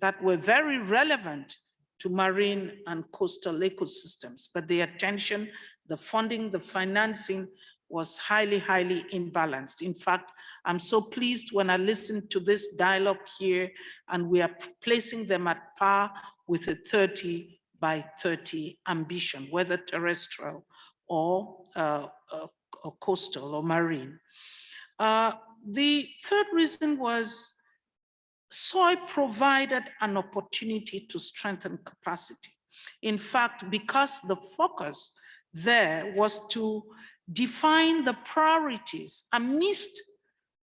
that were very relevant to marine and coastal ecosystems. But the attention, the funding, the financing was highly, highly imbalanced. In fact, I'm so pleased when I listened to this dialogue here, and we are placing them at par with a 30 by 30 ambition, whether terrestrial or coastal or marine. The third reason was SOI provided an opportunity to strengthen capacity. In fact, because the focus there was to define the priorities. Amidst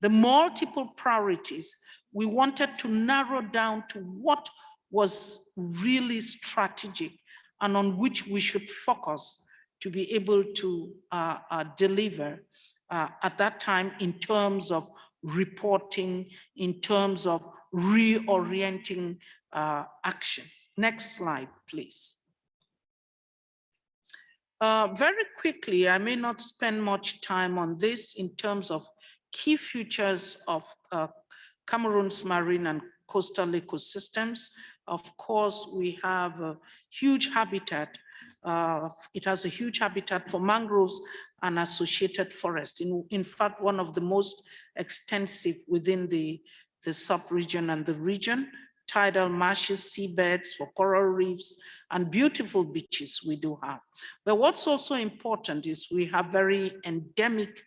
the multiple priorities, we wanted to narrow down to what was really strategic and on which we should focus to be able to deliver at that time in terms of reporting, in terms of reorienting action. Next slide, please. Very quickly, I may not spend much time on this in terms of key features of Cameroon's marine and coastal ecosystems. Of course, we have a huge habitat. It has a huge habitat for mangroves and associated forests. In fact, one of the most extensive within the sub-region and the region. Tidal marshes, seabeds for coral reefs, and beautiful beaches we do have. But what's also important is we have very endemic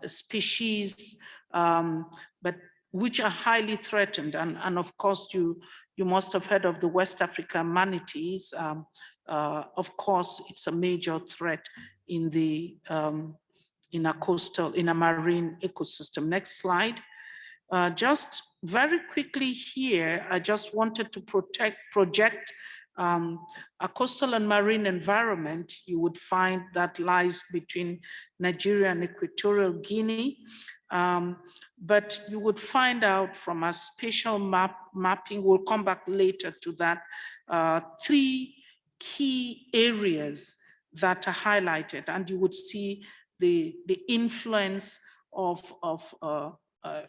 species, but which are highly threatened. And of course, you must have heard of the West African manatees. Of course, it's a major threat in a marine ecosystem. Next slide. Just very quickly here, I just wanted to project a coastal and marine environment you would find that lies between Nigeria and Equatorial Guinea. But you would find out from a spatial mapping, we'll come back later to that, 3 key areas that are highlighted, and you would see the influence of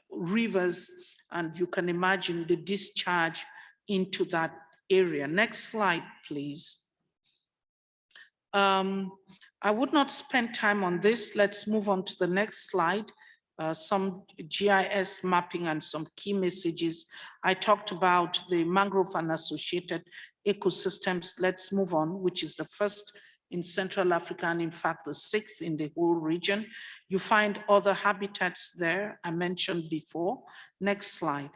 rivers, and you can imagine the discharge into that area. Next slide, please. I would not spend time on this. Let's move on to the next slide. Some GIS mapping and some key messages. I talked about the mangrove and associated ecosystems. Let's move on, which is the first in Central Africa, and in fact, the 6th in the whole region. You find other habitats there I mentioned before. Next slide.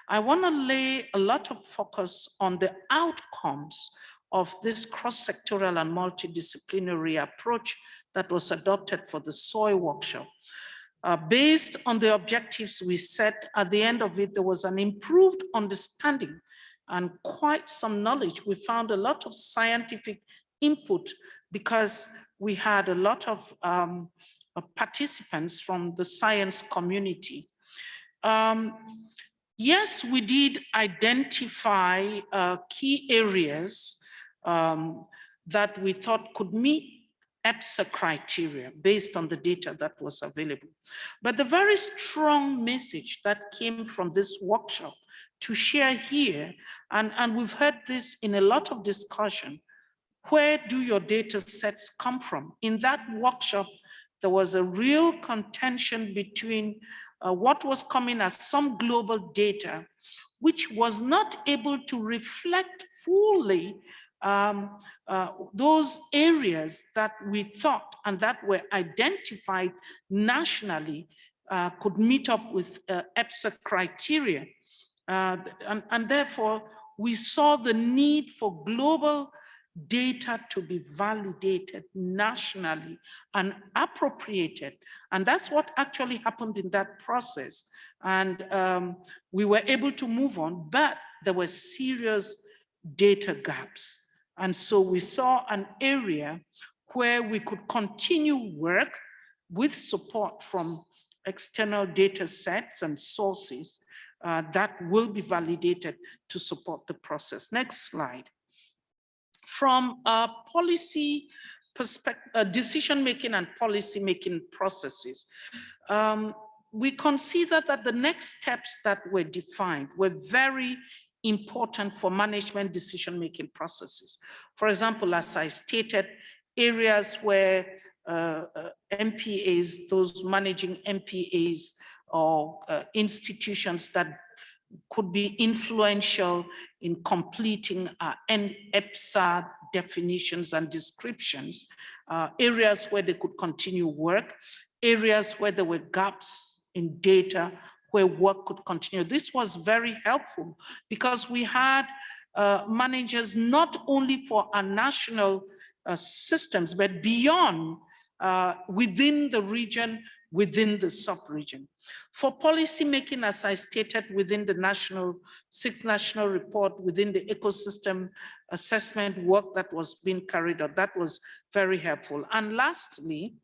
I want to lay a lot of focus on the outcomes of this cross-sectoral and multidisciplinary approach that was adopted for the SOI workshop. Based on the objectives we set, at the end of it, there was an improved understanding and quite some knowledge. We found a lot of scientific input because we had a lot of participants from the science community. Yes, we did identify key areas that we thought could meet EPSA criteria based on the data that was available. But the very strong message that came from this workshop to share here, and we've heard this in a lot of discussion, where do your data sets come from? In that workshop, there was a real contention between what was coming as some global data, which was not able to reflect fully those areas that we thought and that were identified nationally could meet up with EPSA criteria. And therefore, we saw the need for global data to be validated nationally and appropriated. And that's what actually happened in that process. And we were able to move on, but there were serious data gaps. And so we saw an area where we could continue work with support from external data sets and sources that will be validated to support the process. Next slide. From a policy perspective, decision-making and policy-making processes, we consider that the next steps that were defined were very important for management decision-making processes. For example, as I stated, areas where MPAs, those managing MPAs or institutions that could be influential in completing EPSA definitions and descriptions, areas where they could continue work, areas where there were gaps in data, where work could continue. This was very helpful because we had managers not only for our national systems, but beyond within the region, within the sub-region. For policy making, as I stated, within the sixth national report, within the ecosystem assessment work that was being carried out, that was very helpful. And lastly,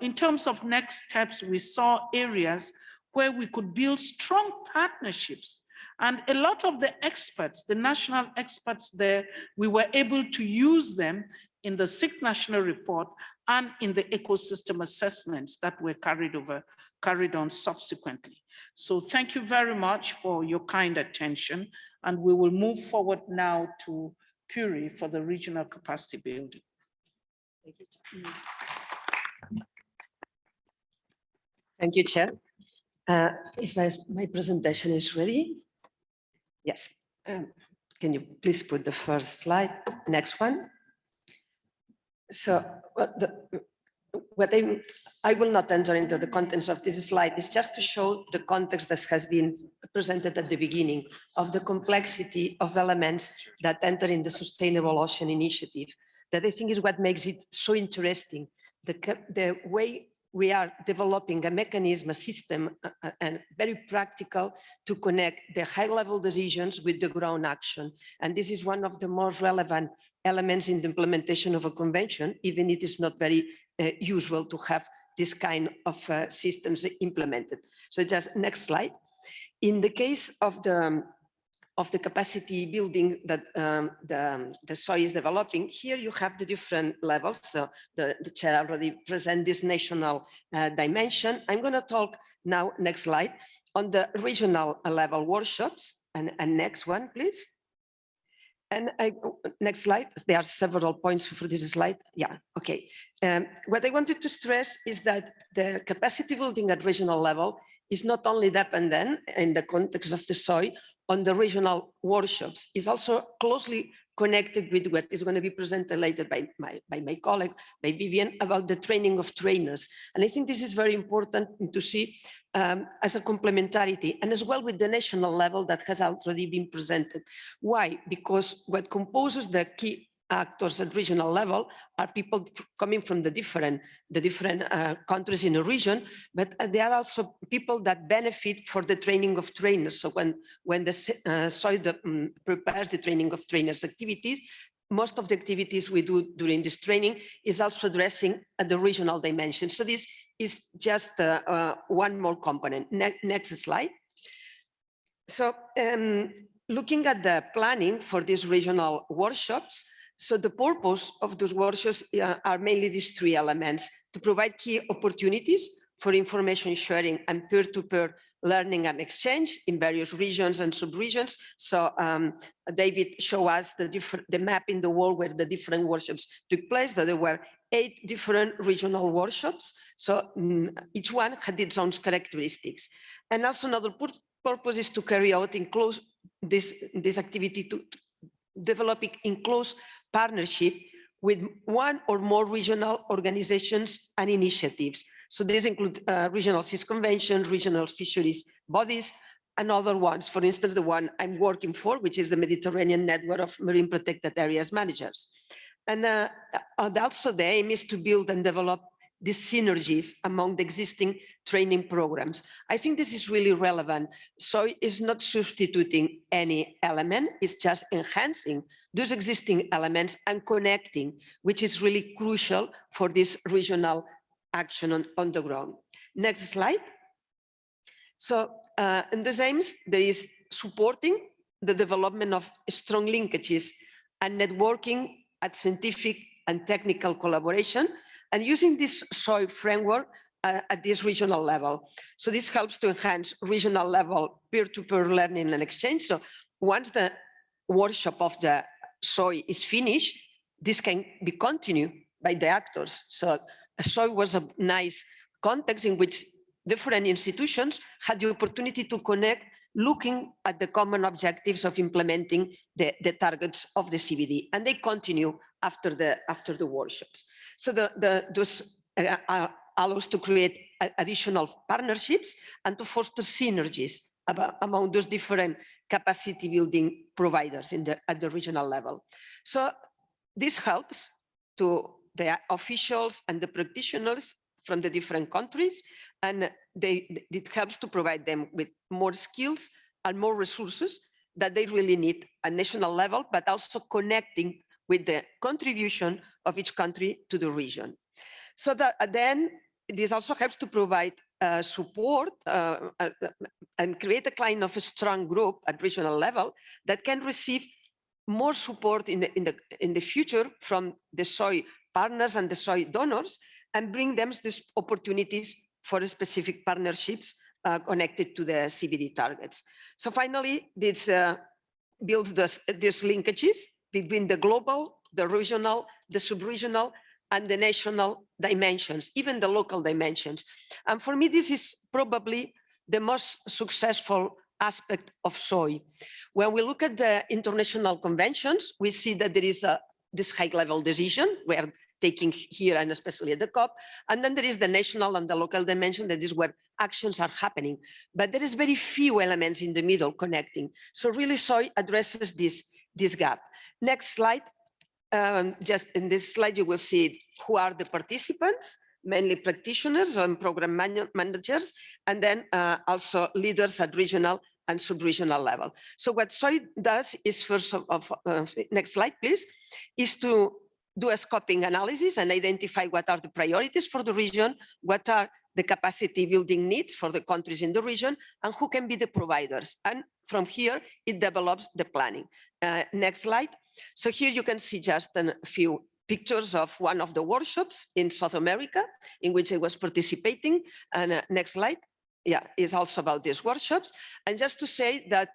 in terms of next steps, we saw areas where we could build strong partnerships. And a lot of the experts, the national experts there, we were able to use them in the sixth national report and in the ecosystem assessments that were carried on subsequently. So thank you very much for your kind attention. And we will move forward now to Puri for the regional capacity building. Thank you, Chair. If my presentation is ready. Yes. Can you please put the first slide? Next one. So I will not enter into the contents of this slide. It's just to show the context that has been presented at the beginning of the complexity of elements that enter in the Sustainable Ocean Initiative. That I think is what makes it so interesting. The way we are developing a mechanism, a system, and very practical to connect the high-level decisions with the ground action. And this is one of the most relevant elements in the implementation of a convention, even it is not very usual to have this kind of systems implemented. So just next slide. In the case of the capacity building that the SOI is developing, here you have the different levels. So the chair already presented this national dimension. I'm going to talk now, next slide, on the regional level workshops. And next one, please. And next slide, there are several points for this slide. Yeah, okay. What I wanted to stress is that the capacity building at regional level is not only dependent in the context of the SOI on the regional workshops, is also closely connected with what is going to be presented later by my colleague, by Vivian, about the training of trainers. And I think this is very important to see as a complementarity, and as well with the national level that has already been presented. Why? Because what composes the key actors at regional level are people coming from the different countries in the region, but they are also people that benefit for the training of trainers. So when the SOI prepares the training of trainers activities, most of the activities we do during this training is also addressing at the regional dimension. So this is just one more component. Next slide. So looking at the planning for these regional workshops, so the purpose of those workshops are mainly these three elements: to provide key opportunities for information sharing and peer-to-peer learning and exchange in various regions and sub-regions. So David showed us the map in the world where the different workshops took place, that there were 8 different regional workshops. So each one had its own characteristics. And also another purpose is to carry out in close this activity, to developing in close partnership with one or more regional organizations and initiatives. So these include regional seas conventions, regional fisheries bodies, and other ones. For instance, the one I'm working for, which is the Mediterranean Network of Marine Protected Areas Managers. And also the aim is to build and develop these synergies among the existing training programs. I think this is really relevant. So it's not substituting any element, it's just enhancing those existing elements and connecting, which is really crucial for this regional action on the ground. Next slide. So in these aims, there is supporting the development of strong linkages and networking at scientific and technical collaboration, and using this SOI framework at this regional level. So this helps to enhance regional level peer-to-peer learning and exchange. So once the workshop of the SOI is finished, this can be continued by the actors. So SOI was a nice context in which different institutions had the opportunity to connect, looking at the common objectives of implementing the targets of the CBD, and they continue after the workshops. So those allows to create additional partnerships and to foster synergies among those different capacity building providers at the regional level. So this helps to the officials and the practitioners from the different countries, and it helps to provide them with more skills and more resources that they really need at national level, but also connecting with the contribution of each country to the region. So that then this also helps to provide support and create a kind of a strong group at regional level that can receive more support in the future from the SOI partners and the SOI donors, and bring them these opportunities for specific partnerships connected to the CBD targets. So finally, this builds these linkages between the global, the regional, the sub-regional, and the national dimensions, even the local dimensions. And for me, this is probably the most successful aspect of SOI. When we look at the international conventions, we see that there is this high-level decision we're taking here, and especially at the COP, and then there is the national and the local dimension, that is where actions are happening. But there is very few elements in the middle connecting. So really SOI addresses this gap. Next slide. Just in this slide, you will see who are the participants, mainly practitioners and program managers, and then also leaders at regional and sub-regional level. So what SOI does is first next slide, please, is to do a scoping analysis and identify what are the priorities for the region, what are the capacity building needs for the countries in the region, and who can be the providers. And from here, it develops the planning. Next slide. So here you can see just a few pictures of one of the workshops in South America in which I was participating. And next slide. Yeah, is also about these workshops. And just to say that,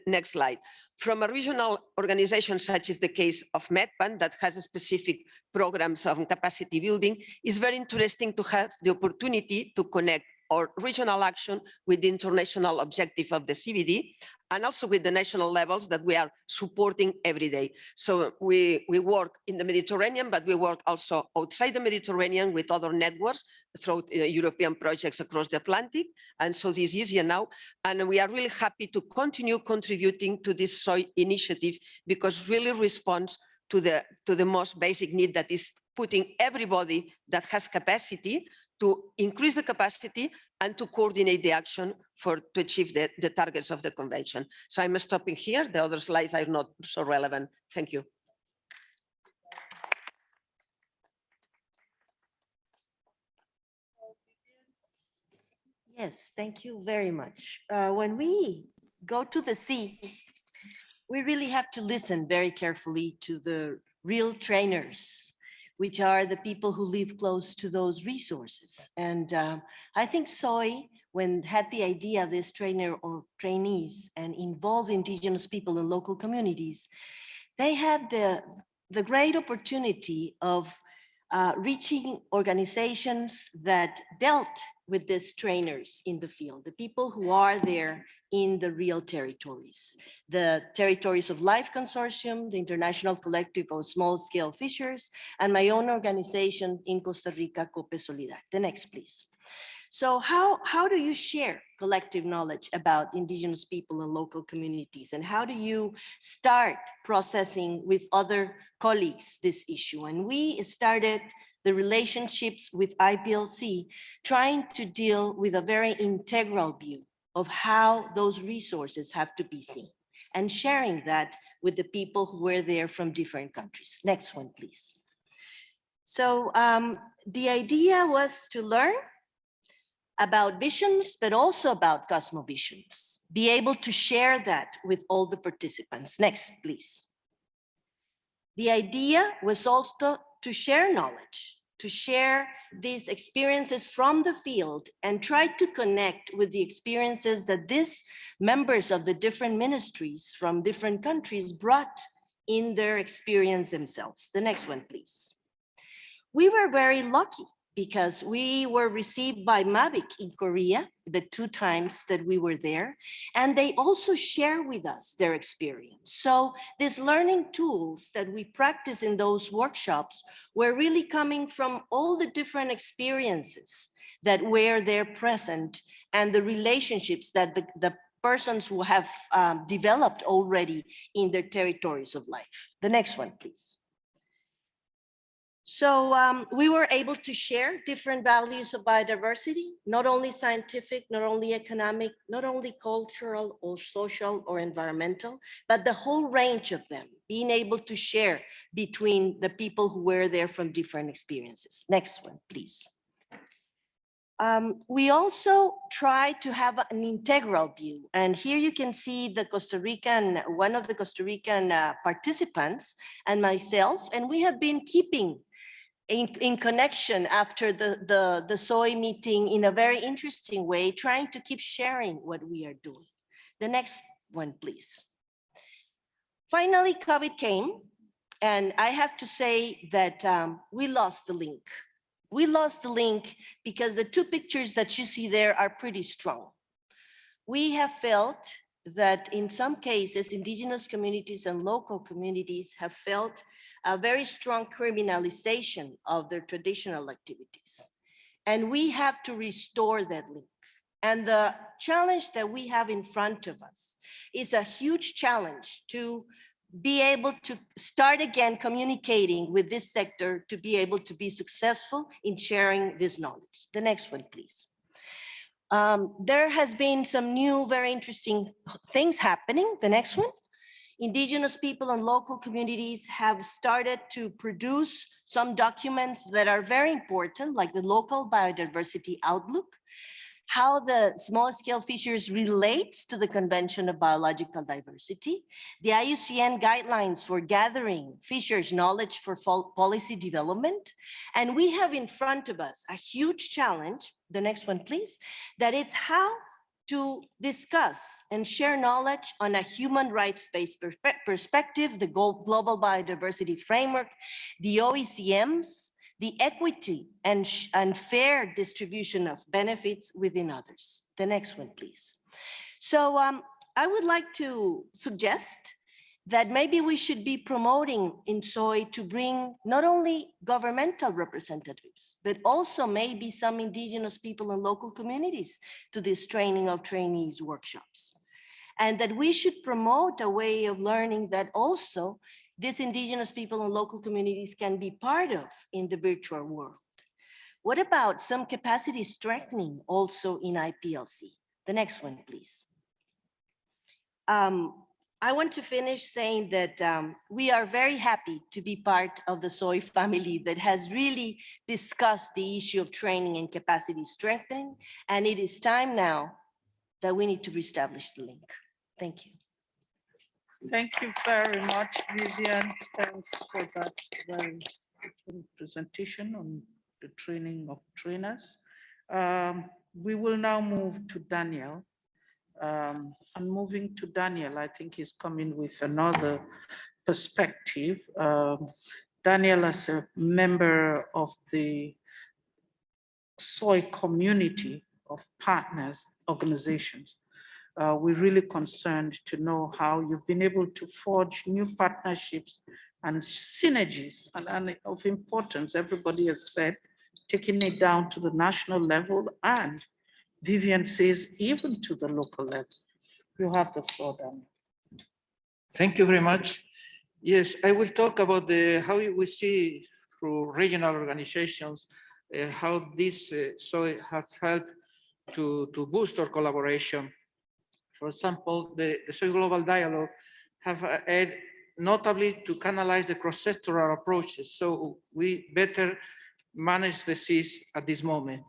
next slide, from a regional organization such as the case of MEDPAN that has a specific programs of capacity building, is very interesting to have the opportunity to connect our regional action with the international objective of the CBD, and also with the national levels that we are supporting every day. So we work in the Mediterranean, but we work also outside the Mediterranean with other networks through European projects across the Atlantic. And so this is easier now. And we are really happy to continue contributing to this SOI initiative, because really responds to the most basic need, that is putting everybody that has capacity to increase the capacity and to coordinate the action to achieve the targets of the convention. So I'm stopping here. The other slides are not so relevant. Thank you. Yes, thank you very much. When we go to the sea, we really have to listen very carefully to the real trainers, which are the people who live close to those resources. And I think SOI, when had the idea of this trainer or trainees and involve indigenous people and local communities, they had the great opportunity of reaching organizations that dealt with these trainers in the field, the people who are there in the real territories, the Territories of Life Consortium, the International Collective of Small-Scale Fishers, and my own organization in Costa Rica, Cope Solidar. The next, please. So how do you share collective knowledge about indigenous people and local communities? And how do you start processing with other colleagues this issue? And we started the relationships with IPLC, trying to deal with a very integral view of how those resources have to be seen, and sharing that with the people who were there from different countries. Next one, please. So the idea was to learn about visions, but also about cosmovisions, be able to share that with all the participants. Next, please. The idea was also to share knowledge, to share these experiences from the field and try to connect with the experiences that these members of the different ministries from different countries brought in their experience themselves. The next one, please. We were very lucky because we were received by Mavic in Korea the 2 times that we were there, and they also share with us their experience. So these learning tools that we practice in those workshops were really coming from all the different experiences that were there present, and the relationships that the persons who have developed already in their territories of life. The next one, please. So we were able to share different values of biodiversity, not only scientific, not only economic, not only cultural or social or environmental, but the whole range of them, being able to share between the people who were there from different experiences. Next one, please. We also try to have an integral view. And here you can see the Costa Rican, one of the Costa Rican participants and myself, and we have been keeping in connection after the SOI meeting in a very interesting way, trying to keep sharing what we are doing. The next one, please. Finally, COVID came, and I have to say that we lost the link. We lost the link because the two pictures that you see there are pretty strong. We have felt that in some cases, indigenous communities and local communities have felt a very strong criminalization of their traditional activities. And we have to restore that link. And the challenge that we have in front of us is a huge challenge to be able to start again communicating with this sector to be able to be successful in sharing this knowledge. The next one, please. There has been some new, very interesting things happening. The next one. Indigenous people and local communities have started to produce some documents that are very important, like the local biodiversity outlook, how the small scale fisheries relates to the Convention of Biological Diversity, the IUCN guidelines for gathering fishers' knowledge for policy development. And we have in front of us a huge challenge, the next one please, that it's how to discuss and share knowledge on a human rights-based perspective, the global biodiversity framework, the OECMs, the equity and fair distribution of benefits within others. The next one, please. So I would like to suggest that maybe we should be promoting in SOI to bring not only governmental representatives, but also maybe some indigenous people and local communities to this training of trainees workshops. And that we should promote a way of learning that also these indigenous people and local communities can be part of in the virtual world. What about some capacity strengthening also in IPLC? The next one, please. I want to finish saying that we are very happy to be part of the SOI family that has really discussed the issue of training and capacity strengthening. And it is time now that we need to reestablish the link. Thank you. Thank you very much, Vivian. Thanks for that very good presentation on the training of trainers. We will now move to Daniel. And moving to Daniel, I think he's coming with another perspective. Daniel, as a member of the SOI community of partners, organizations, we're really concerned to know how you've been able to forge new partnerships and synergies, and of importance, everybody has said, taking it down to the national level, and Vivian says even to the local level. You have the floor, Daniel. Thank you very much. Yes, I will talk about how we see through regional organizations, how this SOI has helped to boost our collaboration. For example, the SOI Global Dialogue have added notably to canalize the cross-sectoral approaches, so we better manage the seas at this moment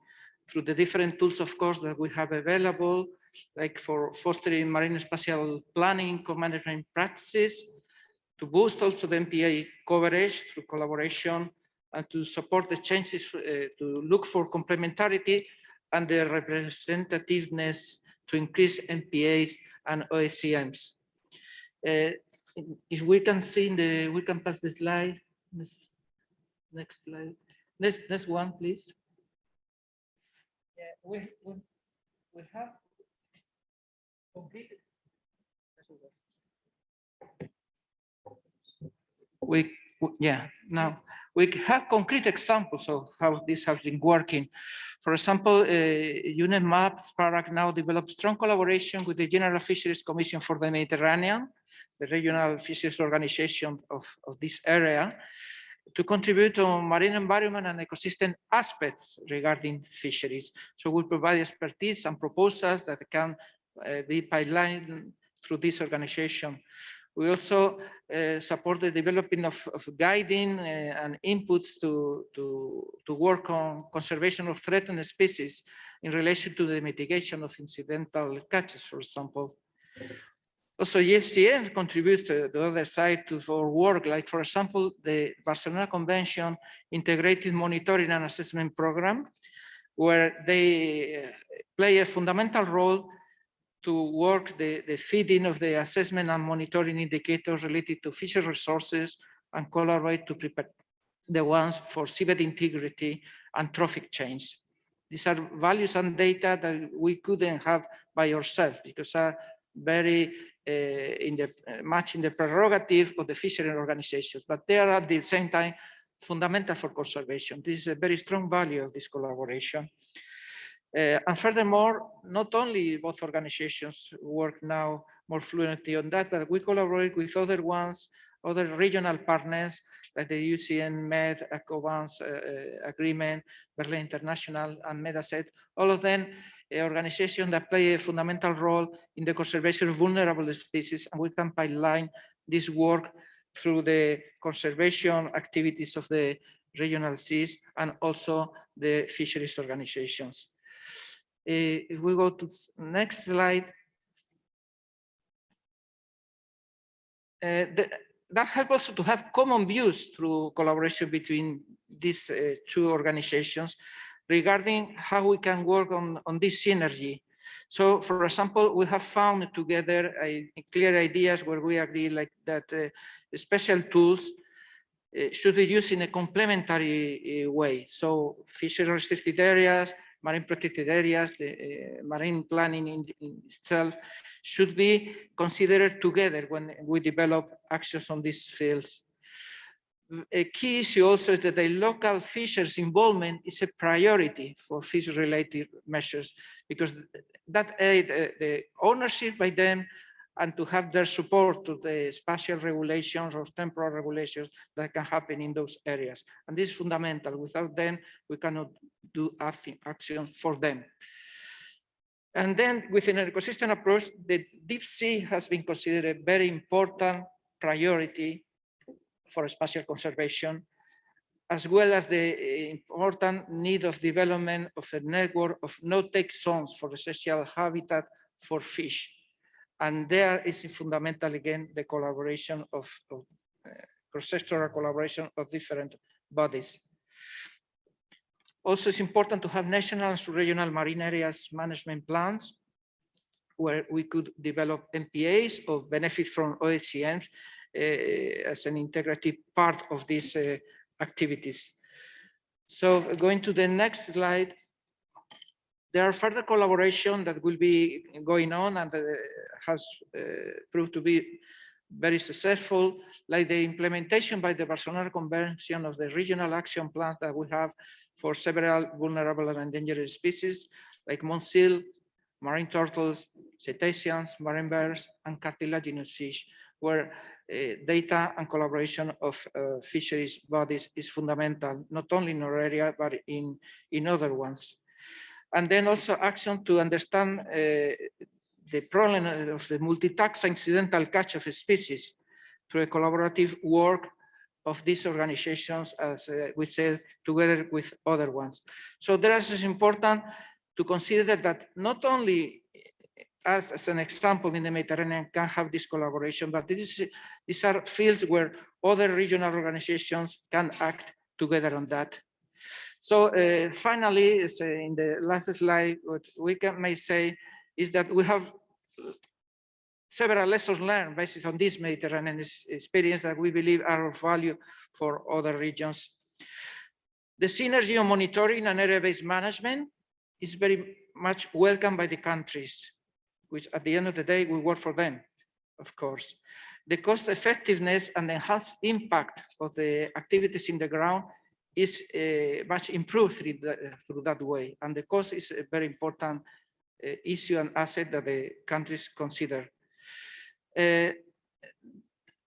through the different tools, of course, that we have available, like for fostering marine spatial planning, co-management practices, to boost also the MPA coverage through collaboration, and to support the changes, to look for complementarity and the representativeness to increase MPAs and OECMs. If we can see we can pass the slide. Next slide. Next one, please. Yeah, we have completed. Now we have concrete examples of how this has been working. For example, UNEMAP SPARAC now develops strong collaboration with the General Fisheries Commission for the Mediterranean, the regional fisheries organization of this area, to contribute to marine environment and ecosystem aspects regarding fisheries. So we provide expertise and proposals that can be pipelined through this organization. We also support the developing of guiding and inputs to work on conservation of threatened species in relation to the mitigation of incidental catches, for example. Also, EFCN contributes to the other side to our work, like, for example, the Barcelona Convention Integrated Monitoring and Assessment Program, where they play a fundamental role to work the feeding of the assessment and monitoring indicators related to fishery resources and collaborate to prepare the ones for seabed integrity and trophic change. These are values and data that we couldn't have by ourselves because are very much in the prerogative of the fishery organizations, but they are at the same time fundamental for conservation. This is a very strong value of this collaboration. And furthermore, not only both organizations work now more fluently on that, but we collaborate with other ones, other regional partners like the UCN Med, ACOVANS Agreement, Berlin International, and Medaset, all of them organizations that play a fundamental role in the conservation of vulnerable species, and we can pipeline this work through the conservation activities of the regional seas and also the fisheries organizations. If we go to the next slide, that helps also to have common views through collaboration between these two organizations regarding how we can work on this synergy. So, for example, we have found together clear ideas where we agree like that special tools should be used in a complementary way. So, fishery restricted areas, marine protected areas, the marine planning in itself should be considered together when we develop actions on these fields. A key issue also is that the local fishers' involvement is a priority for fish-related measures because that aid the ownership by them and to have their support to the spatial regulations or temporal regulations that can happen in those areas. And this is fundamental. Without them, we cannot do action for them. And then within an ecosystem approach, the deep sea has been considered a very important priority for spatial conservation, as well as the important need of development of a network of no-take zones for essential habitat for fish. And there is fundamental, again, the collaboration of cross-sectoral collaboration of different bodies. Also, it's important to have national and sub-regional marine areas management plans where we could develop MPAs or benefit from OHCMs as an integrative part of these activities. So going to the next slide, there are further collaboration that will be going on and has proved to be very successful, like the implementation by the Barcelona Convention of the regional action plans that we have for several vulnerable and endangered species, like seal, marine turtles, cetaceans, marine birds, and cartilaginous fish, where data and collaboration of fisheries bodies is fundamental, not only in our area, but in other ones. And then also action to understand the problem of the multi-taxa incidental catch of species through a collaborative work of these organizations, as we said, together with other ones. So there is important to consider that not only as an example in the Mediterranean can have this collaboration, but these are fields where other regional organizations can act together on that. So finally, in the last slide, what we may say is that we have several lessons learned based on this Mediterranean experience that we believe are of value for other regions. The synergy of monitoring and area-based management is very much welcomed by the countries, which at the end of the day, we work for them, of course. The cost effectiveness and enhanced impact of the activities in the ground is much improved through that way. And the cost is a very important issue and asset that the countries consider.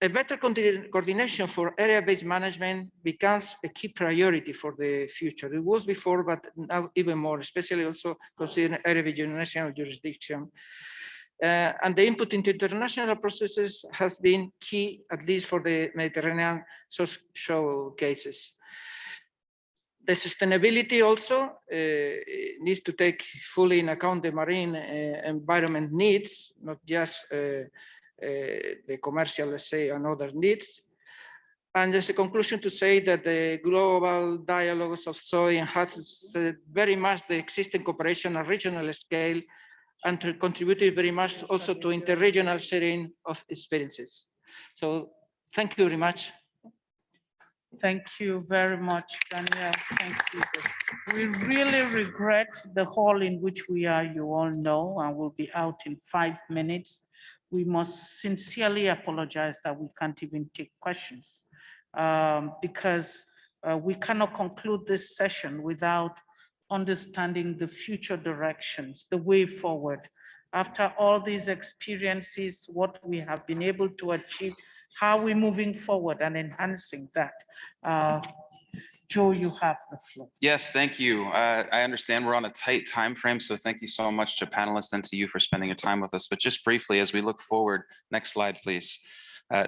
A better coordination for area-based management becomes a key priority for the future. It was before, but now even more, especially also considering area-based national jurisdiction. And the input into international processes has been key, at least for the Mediterranean social cases. The sustainability also needs to take fully in account the marine environment needs, not just the commercial, let's say, and other needs. And as a conclusion to say that the global dialogues of SOI enhances very much the existing cooperation at regional scale and contributed very much also to interregional sharing of experiences. So thank you very much. Thank you very much, Daniel. Thank you. We really regret the hall in which we are, you all know, and we'll be out in 5 minutes. We must sincerely apologize that we can't even take questions because we cannot conclude this session without understanding the future directions, the way forward. After all these experiences, what we have been able to achieve, how we're moving forward and enhancing that. Joe, you have the floor. Yes, thank you. I understand we're on a tight time frame, so thank you so much to panelists and to you for spending your time with us. But just briefly, as we look forward, next slide, please.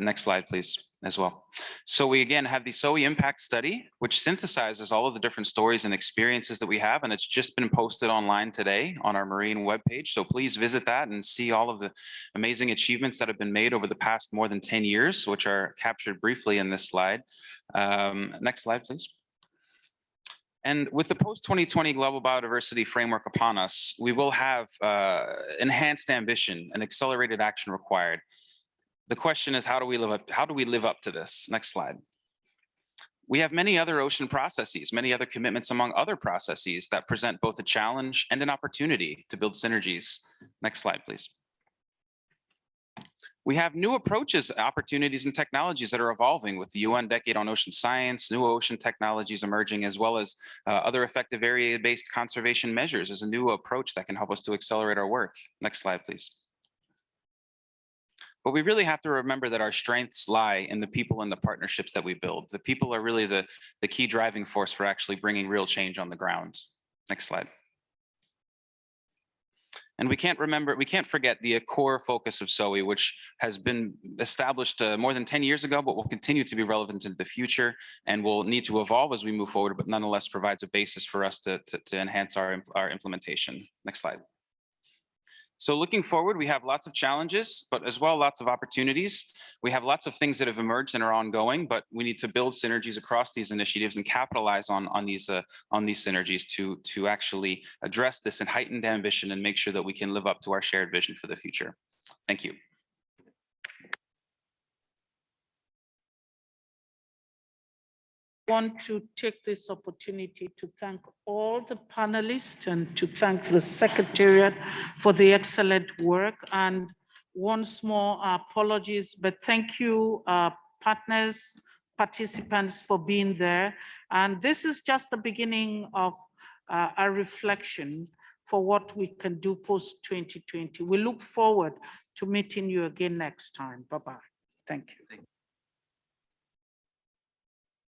Next slide, please, as well. So we again have the SOI impact study, which synthesizes all of the different stories and experiences that we have, and it's just been posted online today on our Marine webpage. So please visit that and see all of the amazing achievements that have been made over the past more than 10 years, which are captured briefly in this slide. Next slide, please. And with the post-2020 global biodiversity framework upon us, we will have enhanced ambition and accelerated action required. The question is, how do we live up to this? Next slide. We have many other ocean processes, many other commitments among other processes that present both a challenge and an opportunity to build synergies. Next slide, please. We have new approaches, opportunities, and technologies that are evolving with the UN Decade on Ocean Science, new ocean technologies emerging, as well as other effective area-based conservation measures as a new approach that can help us to accelerate our work. Next slide, please. But we really have to remember that our strengths lie in the people and the partnerships that we build. The people are really the key driving force for actually bringing real change on the ground. Next slide. And we can't forget the core focus of SOI, which has been established more than 10 years ago, but will continue to be relevant in the future and will need to evolve as we move forward, but nonetheless provides a basis for us to enhance our implementation. Next slide. So looking forward, we have lots of challenges, but as well lots of opportunities. We have lots of things that have emerged and are ongoing, but we need to build synergies across these initiatives and capitalize on these synergies to actually address this and heightened ambition and make sure that we can live up to our shared vision for the future. Thank you. I want to take this opportunity to thank all the panelists and to thank the Secretariat for the excellent work. And once more, apologies, but thank you, partners, participants, for being there. And this is just the beginning of a reflection for what we can do post-2020. We look forward to meeting you again next time. Bye-bye. Thank you.